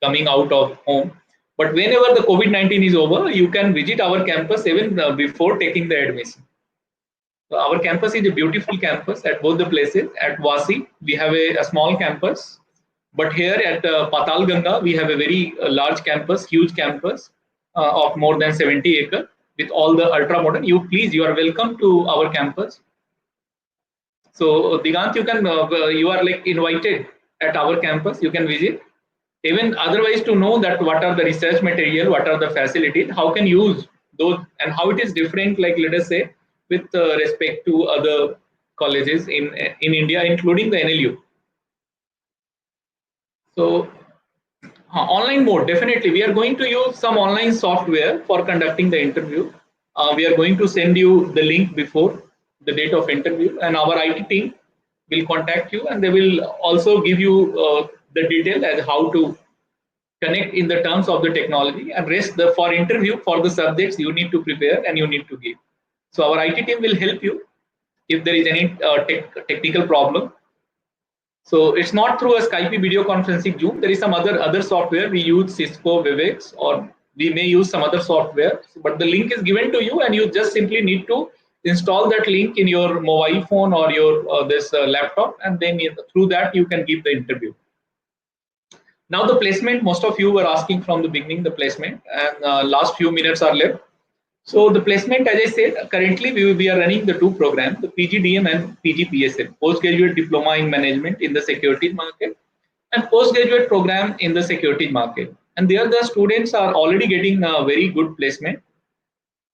coming out of home. But whenever the COVID-19 is over, you can visit our campus even before taking the admission. So our campus is a beautiful campus at both the places. At Vasi, we have a small campus. But here at Patal Ganga, we have a very large campus, huge campus of more than 70 acres. With all the ultra modern, you are welcome to our campus. So Digant, you are like invited at our campus. You can visit. Even otherwise, to know that what are the research material, what are the facilities, how can use those, and how it is different. Like let us say, with respect to other colleges in India, including the NLU. So online mode, definitely we are going to use some online software for conducting the interview. We are going to send you the link before the date of interview, and our IT team will contact you, and they will also give you the detail as how to connect in the terms of the technology, and rest for interview for the subjects you need to prepare and you need to give. So our IT team will help you if there is any technical problem. So it's not through a Skype video conferencing Zoom. There is some other software. We use Cisco Webex, or we may use some other software. But the link is given to you, and you just simply need to install that link in your mobile phone or your this laptop, and then through that you can give the interview. Now the placement, most of you were asking from the beginning the placement, and last few minutes are left. So the placement, as I said, currently we are running the two programs, the PGDM and PGPSM, Postgraduate Diploma in Management in the securities market, and postgraduate program in the securities market. And there the students are already getting a very good placement.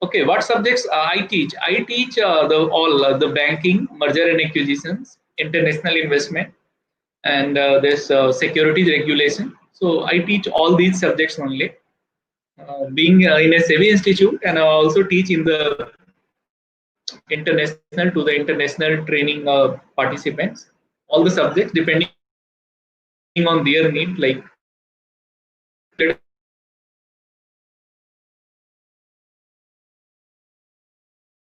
Okay, what subjects I teach? I teach the banking, merger and acquisitions, international investment, and this securities regulation. So I teach all these subjects only. Being in a SEBI institute, and I also teach in the international to the international training participants, all the subjects depending on their need. Like let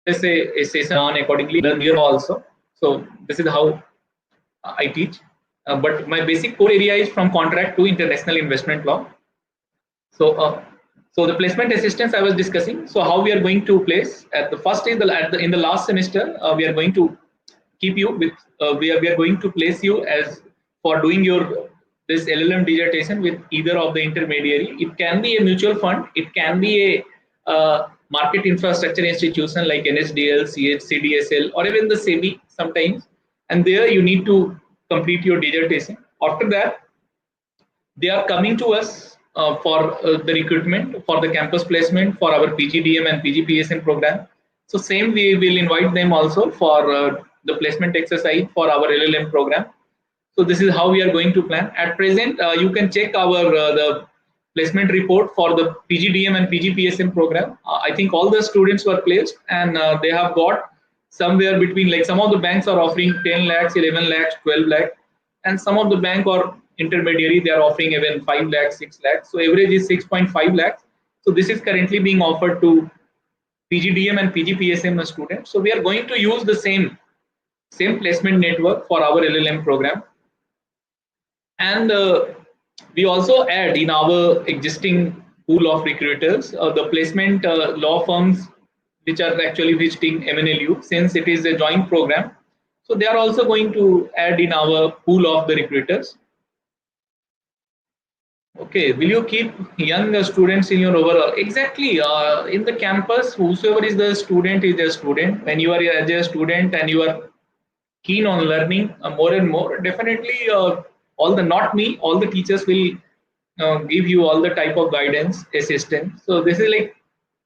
us say a session on accordingly learn here also. So this is how I teach. But my basic core area is from contract to international investment law. So the placement assistance I was discussing. So how we are going to place at the first is in the last semester we are going to keep you with we are going to place you as for doing your this LLM dissertation with either of the intermediary. It can be a mutual fund, it can be a market infrastructure institution like NSDL, CDSL, or even the SEBI sometimes. And there you need to complete your dissertation. After that, they are coming to us for the recruitment, for the campus placement, for our PGDM and PGPSM program. So same we will invite them also for the placement exercise for our LLM program. So this is how we are going to plan. At present, you can check our the placement report for the PGDM and PGPSM program. I think all the students were placed, and they have got somewhere between, like some of the banks are offering 10 lakhs, 11 lakhs, 12 lakhs, and some of the bank or intermediary they are offering even 5 lakhs, 6 lakhs. So average is 6.5 lakhs. So this is currently being offered to PGDM and PGPSM students. So we are going to use the same placement network for our LLM program. And we also add in our existing pool of recruiters the placement law firms which are actually visiting MNLU, since it is a joint program. So they are also going to add in our pool of the recruiters. Okay, will you keep young students in your overall? Exactly. In the campus, whosoever is the student is a student. When you are as a student and you are keen on learning more and more, definitely all the teachers will give you all the type of guidance, assistance. So this is like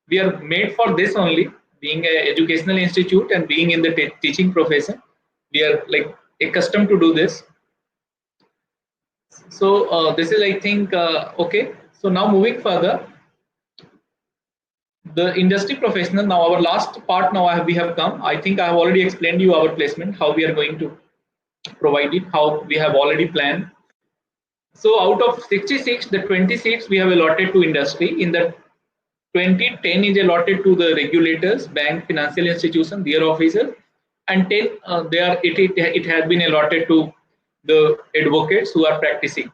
we are made for this only. Being an educational institute and being in the teaching profession, we are like accustomed to do this. So this is, I think, okay. So now moving further, the industry professional. Now our last part. Now we have come. I think I have already explained you our placement, how we are going to provide it, how we have already planned. So out of 66, the 20 seats we have allotted to industry. In the 10 is allotted to the regulators, bank, financial institution, their officers, and 10 it has been allotted to the advocates who are practicing.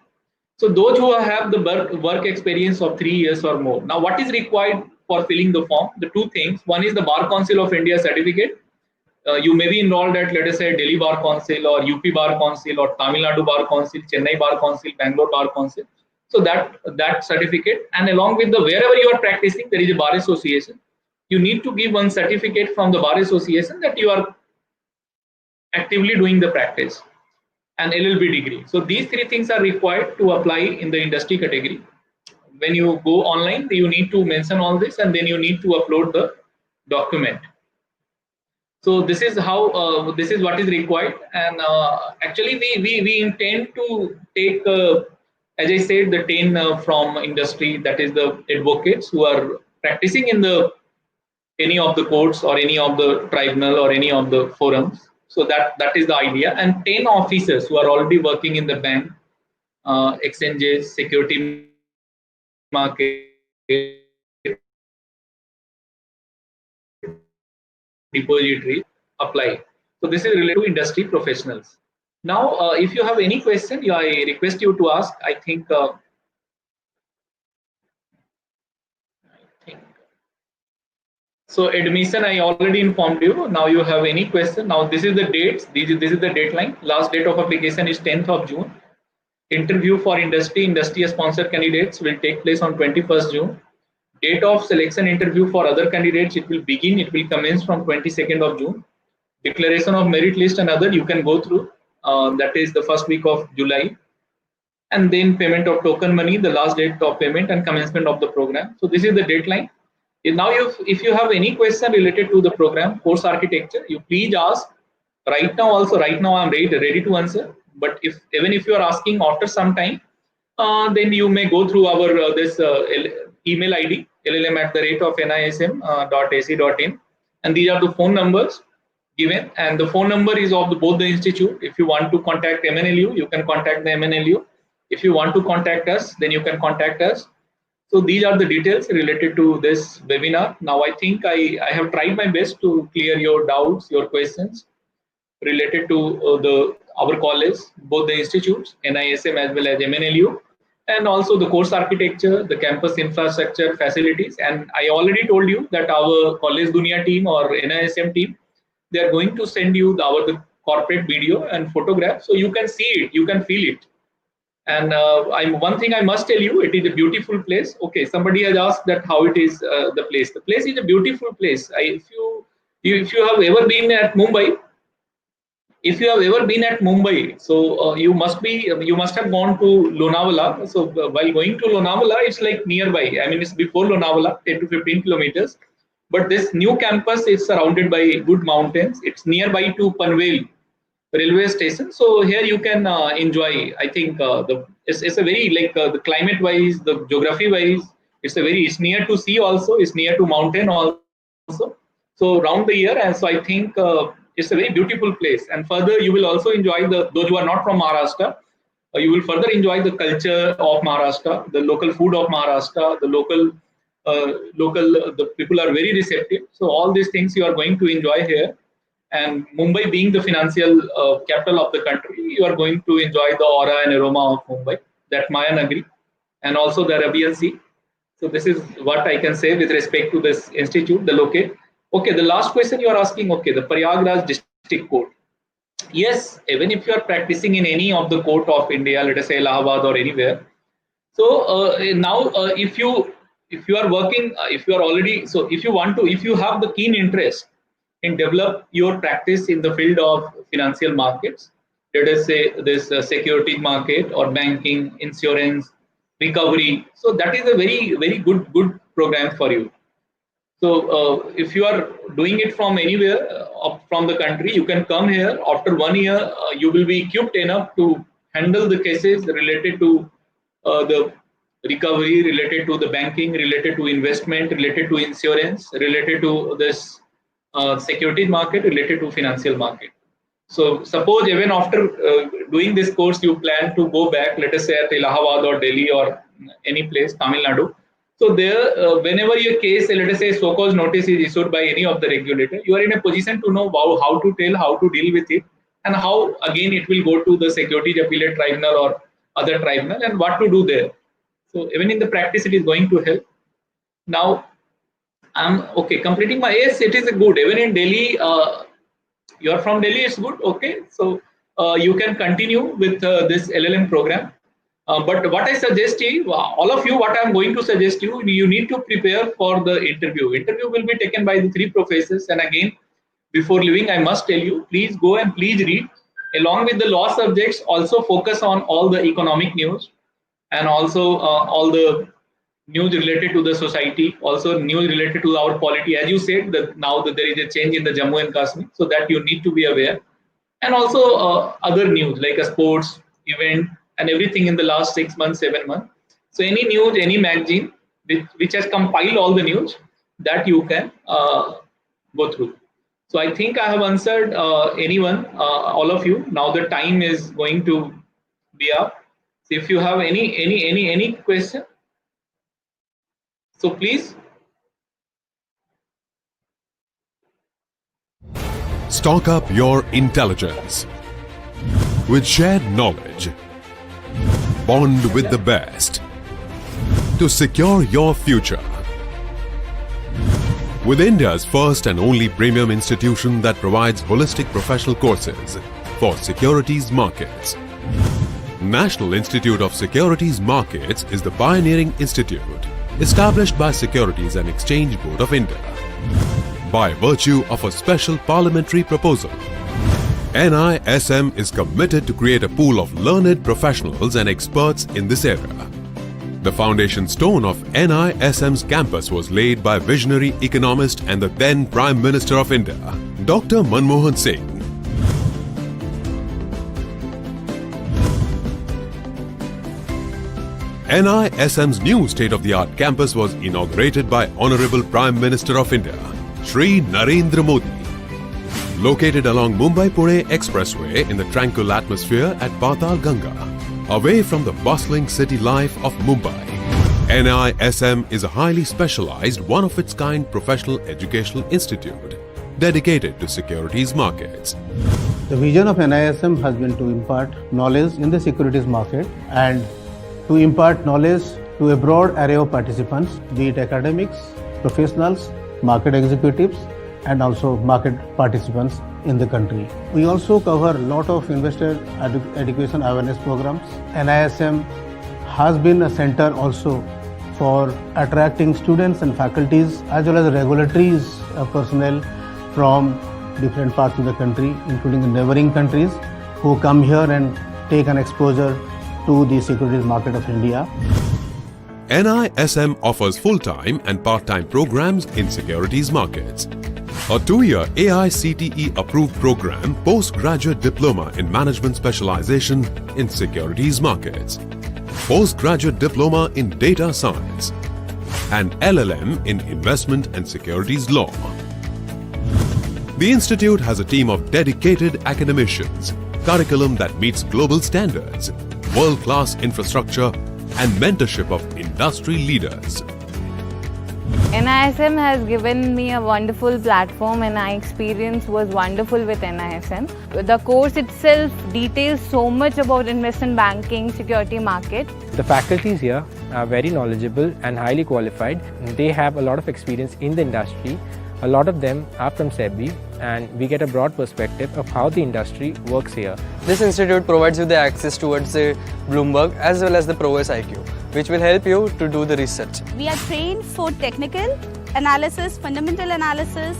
So those who have the work experience of 3 years or more. Now, what is required for filling the form? The two things. One is the Bar Council of India certificate. You may be enrolled at, let us say, Delhi Bar Council or UP Bar Council or Tamil Nadu Bar Council, Chennai Bar Council, Bangalore Bar Council. So that certificate, and along with the wherever you are practicing, there is a bar association. You need to give one certificate from the bar association that you are actively doing the practice, an LLB degree. So these three things are required to apply in the industry category. When you go online, you need to mention all this, and then you need to upload the document. So this is how this is what is required, and actually we intend to take. As I said, the 10 from industry, that is the advocates who are practicing in the any of the courts or any of the tribunal or any of the forums. So that is the idea. And 10 officers who are already working in the bank, exchanges, security market, depository, apply. So this is related to industry professionals. Now, if you have any question, I request you to ask. I think so. Admission, I already informed you. Now you have any question? Now this is the dates. This is the deadline. Last date of application is 10th of June. Interview for industry sponsored candidates will take place on 21st June. Date of selection interview for other candidates, it will commence from 22nd of June. Declaration of merit list and other you can go through. That is the first week of July. And then payment of token money, the last date of payment and commencement of the program. So this is the deadline. Now, if you have any question related to the program, course architecture, you please ask right now. Also, right now I'm ready to answer. But even if you are asking after some time, then you may go through our this email ID llm@nism.ac.in, and these are the phone numbers given, and the phone number is of both the institute. If you want to contact MNLU, you can contact the MNLU. If you want to contact us, then you can contact us. So these are the details related to this webinar. Now I think I have tried my best to clear your doubts, your questions related to our college, both the institutes, NISM as well as MNLU, and also the course architecture, the campus infrastructure, facilities. And I already told you that our College Dunia team or NISM team, they are going to send you the corporate video and photograph, so you can see it, you can feel it. And one thing I must tell you, it is a beautiful place. Okay, somebody has asked that how it is the place. The place is a beautiful place. If you have ever been at Mumbai, so you must have gone to Lonavala. So while going to Lonavala, it's like nearby. I mean, it's before Lonavala, 10 to 15 kilometers. But this new campus is surrounded by good mountains. It's nearby to Panvel railway station. So here you can enjoy. I think it's a very the climate wise, the geography wise, it's near to sea also. It's near to mountain also. So round the year, and so I think it's a very beautiful place. And further, you will also enjoy those who are not from Maharashtra. You will further enjoy the culture of Maharashtra, the local food of Maharashtra, the the people are very receptive. So all these things you are going to enjoy here. And Mumbai being the financial capital of the country, you are going to enjoy the aura and aroma of Mumbai, that Maya Nagari, and also the Arabian Sea. So this is what I can say with respect to this institute, the locate. Okay, the last question you are asking, okay, the Prayagraj district court. Yes, even if you are practicing in any of the court of India, let us say Allahabad or anywhere. So now if you are working, if you are already, so if you have the keen interest in develop your practice in the field of financial markets, let us say this security market or banking, insurance, recovery. So that is a very good program for you. So if you are doing it from anywhere from the country, you can come here. After 1 year, you will be equipped enough to handle the cases related to the recovery, related to the banking, related to investment, related to insurance, related to this securities market, related to financial market. So suppose even after doing this course, you plan to go back, let us say at Allahabad or Delhi or any place, Tamil Nadu. So there, whenever your case, let us say so-called notice is issued by any of the regulator, you are in a position to know how to tell, how to deal with it, and how again it will go to the Securities Appellate Tribunal or other tribunal, and what to do there. So even in the practice, it is going to help. Now, I'm okay. Completing my yes, it is a good. Even in Delhi, you are from Delhi, it's good. Okay, so you can continue with this LLM program. But what I suggest you, all of you, what I'm going to suggest you, you need to prepare for the interview. Interview will be taken by the 3 professors. And again, before leaving, I must tell you, please go and please read. Along with the law subjects, also focus on all the economic news and also all the news related to the society, also news related to our polity. As you said, that now that there is a change in the Jammu and Kashmir, so that you need to be aware. And also other news like a sports event and everything in the last 6 months, 7 months. So any news, any magazine which has compiled all the news, that you can go through. So I think I have answered anyone, all of you. Now the time is going to be up. So if you have any question. So please. Stock up your intelligence with shared knowledge. Bond with the best to secure your future. With India's first and only premium institution that provides holistic professional courses for securities markets. National Institute of Securities Markets is the pioneering institute established by Securities and Exchange Board of India. By virtue of a special parliamentary proposal, NISM is committed to create a pool of learned professionals and experts in this area. The foundation stone of NISM's campus was laid by visionary economist and the then Prime Minister of India, Dr. Manmohan Singh. NISM's new state-of-the-art campus was inaugurated by Honorable Prime Minister of India, Shri Narendra Modi. Located along Mumbai-Pune Expressway in the tranquil atmosphere at Patal Ganga, away from the bustling city life of Mumbai, NISM is a highly specialized, one-of-its-kind professional educational institute dedicated to securities markets. The vision of NISM has been to impart knowledge in the securities market and to impart knowledge to a broad array of participants, be it academics, professionals, market executives, and also market participants in the country. We also cover a lot of investor education awareness programs. NISM has been a center also for attracting students and faculties as well as regulatory personnel from different parts of the country, including the neighboring countries, who come here and take an exposure to the securities market of India. NISM offers full-time and part-time programs in securities markets. A 2-year AICTE approved program, postgraduate diploma in management specialization in securities markets, postgraduate diploma in data science, and LLM in investment and securities law. The institute has a team of dedicated academicians, curriculum that meets global standards, world-class infrastructure, and mentorship of industry leaders. NISM has given me a wonderful platform and my experience was wonderful with NISM. The course itself details so much about investment banking, security market. The faculties here are very knowledgeable and highly qualified. They have a lot of experience in the industry. A lot of them are from SEBI and we get a broad perspective of how the industry works here. This institute provides you the access towards the Bloomberg as well as the ProS IQ, which will help you to do the research. We are trained for technical analysis, fundamental analysis.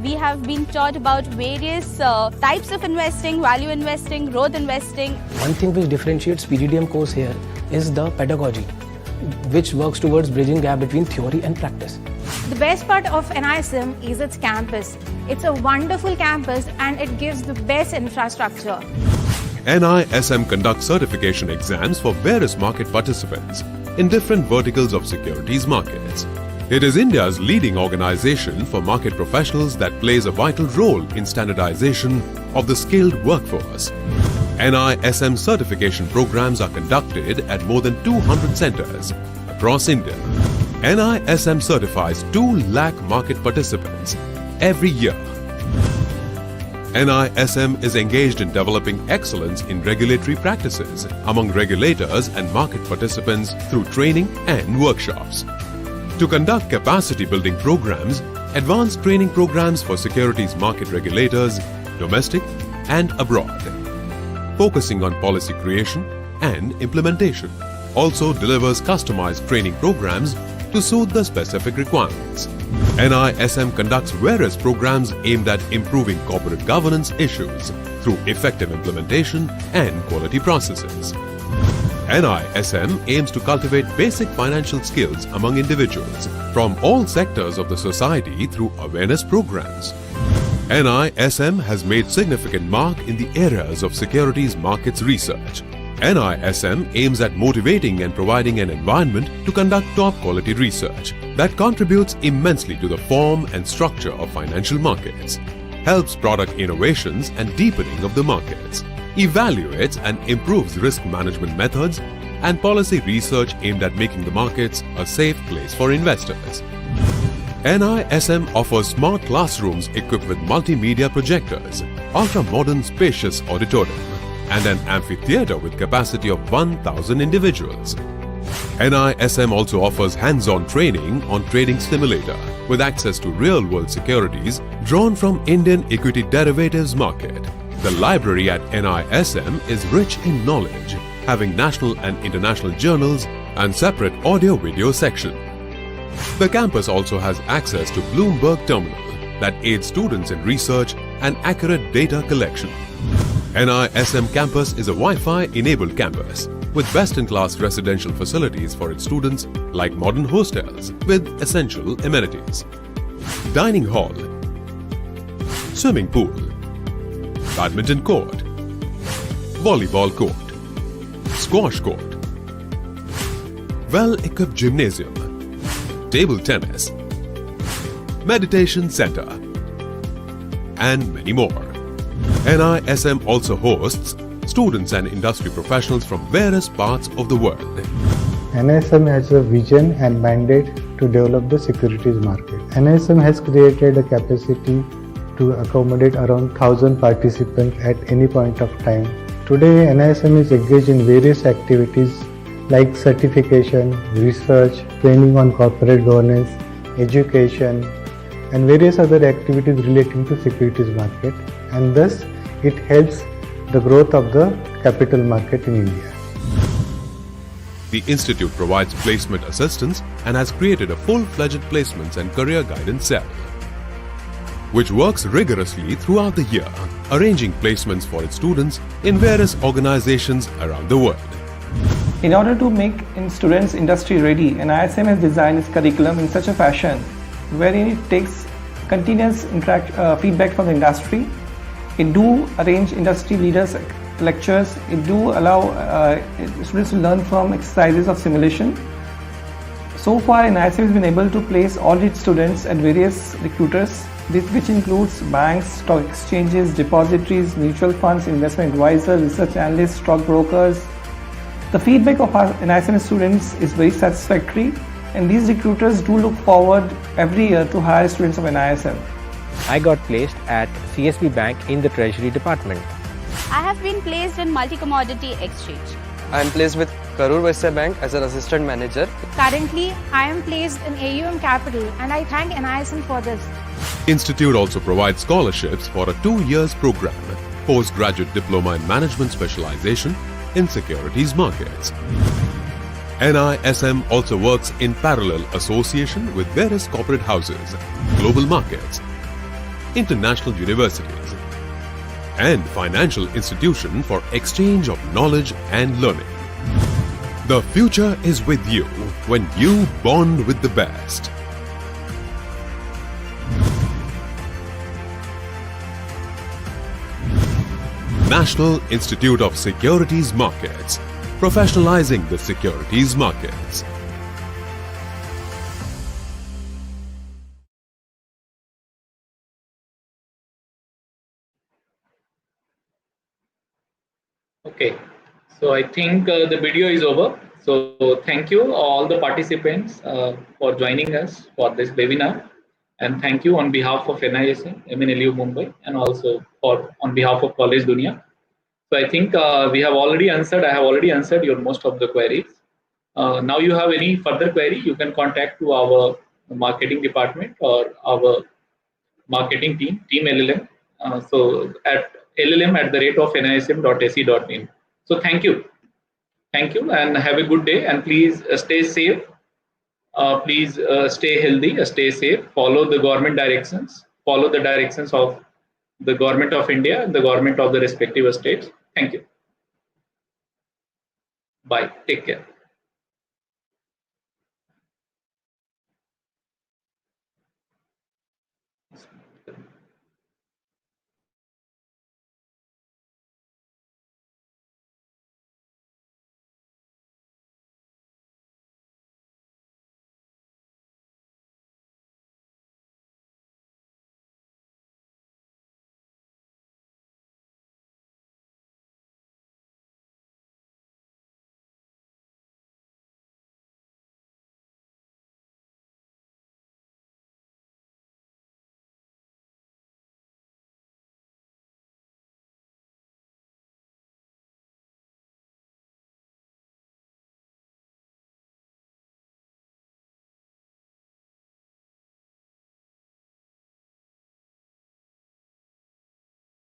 We have been taught about various types of investing, value investing, growth investing. One thing which differentiates PGDM course here is the pedagogy, which works towards bridging gap between theory and practice. The best part of NISM is its campus. It's a wonderful campus and it gives the best infrastructure. NISM conducts certification exams for various market participants in different verticals of securities markets. It is India's leading organization for market professionals that plays a vital role in standardization of the skilled workforce. NISM certification programs are conducted at more than 200 centers across India. NISM certifies 2 lakh market participants every year. NISM is engaged in developing excellence in regulatory practices among regulators and market participants through training and workshops. To conduct capacity building programs, advanced training programs for securities market regulators, domestic and abroad, focusing on policy creation and implementation. Also delivers customized training programs to suit the specific requirements. NISM conducts various programs aimed at improving corporate governance issues through effective implementation and quality processes. NISM aims to cultivate basic financial skills among individuals from all sectors of the society through awareness programs. NISM has made significant mark in the areas of securities markets research. NISM aims at motivating and providing an environment to conduct top quality research that contributes immensely to the form and structure of financial markets, helps product innovations and deepening of the markets, evaluates and improves risk management methods, and policy research aimed at making the markets a safe place for investors. NISM offers smart classrooms equipped with multimedia projectors, ultra-modern spacious auditorium, and an amphitheatre with capacity of 1,000 individuals. NISM also offers hands-on training on trading simulator with access to real-world securities drawn from Indian equity derivatives market. The library at NISM is rich in knowledge, having national and international journals and separate audio-video section. The campus also has access to Bloomberg Terminal that aids students in research and accurate data collection. NISM campus is a Wi-Fi enabled campus with best-in-class residential facilities for its students like modern hostels with essential amenities. Dining hall, swimming pool, badminton court, volleyball court, squash court, well-equipped gymnasium, table tennis, meditation center, and many more. NISM also hosts students and industry professionals from various parts of the world. NISM has a vision and mandate to develop the securities market. NISM has created a capacity to accommodate around 1,000 participants at any point of time. Today, NISM is engaged in various activities like certification, research, training on corporate governance, education, and various other activities relating to securities market, and thus it helps the growth of the capital market in India. The institute provides placement assistance and has created a full-fledged placements and career guidance cell, which works rigorously throughout the year, arranging placements for its students in various organizations around the world. In order to make students industry ready, NISM has designed its curriculum in such a fashion wherein it takes continuous feedback from the industry. It do arrange industry leaders lectures. It do allow students to learn from exercises of simulation. So far, NISM has been able to place all its students at various recruiters, which includes banks, stock exchanges, depositories, mutual funds, investment advisors, research analysts, stock brokers. The feedback of our NISM students is very satisfactory, and these recruiters do look forward every year to hire students of NISM. I got placed at CSB Bank in the Treasury Department. I have been placed in multi-commodity exchange. I am placed with Karur Vysya Bank as an assistant manager. Currently, I am placed in AUM Capital, and I thank NISM for this. Institute also provides scholarships for a 2-year program, postgraduate diploma in management specialization in securities markets. NISM also works in parallel association with various corporate houses, global markets, international universities, and financial institutions for exchange of knowledge and learning. The future is with you when you bond with the best. National Institute of Securities Markets, professionalizing the securities markets. Okay, so I think the video is over. So thank you all the participants for joining us for this webinar, and thank you on behalf of NISM, MNLU Mumbai, and also on behalf of College Dunia. So I think I have already answered your most of the queries. Now you have any further query, you can contact to our marketing department or our marketing team LLM. So at llm@nism.ac.in. So thank you, and have a good day, and please stay safe. Please stay healthy, stay safe. Follow the government directions. Follow the directions of the government of India and the government of the respective states. Thank you. Bye. Take care.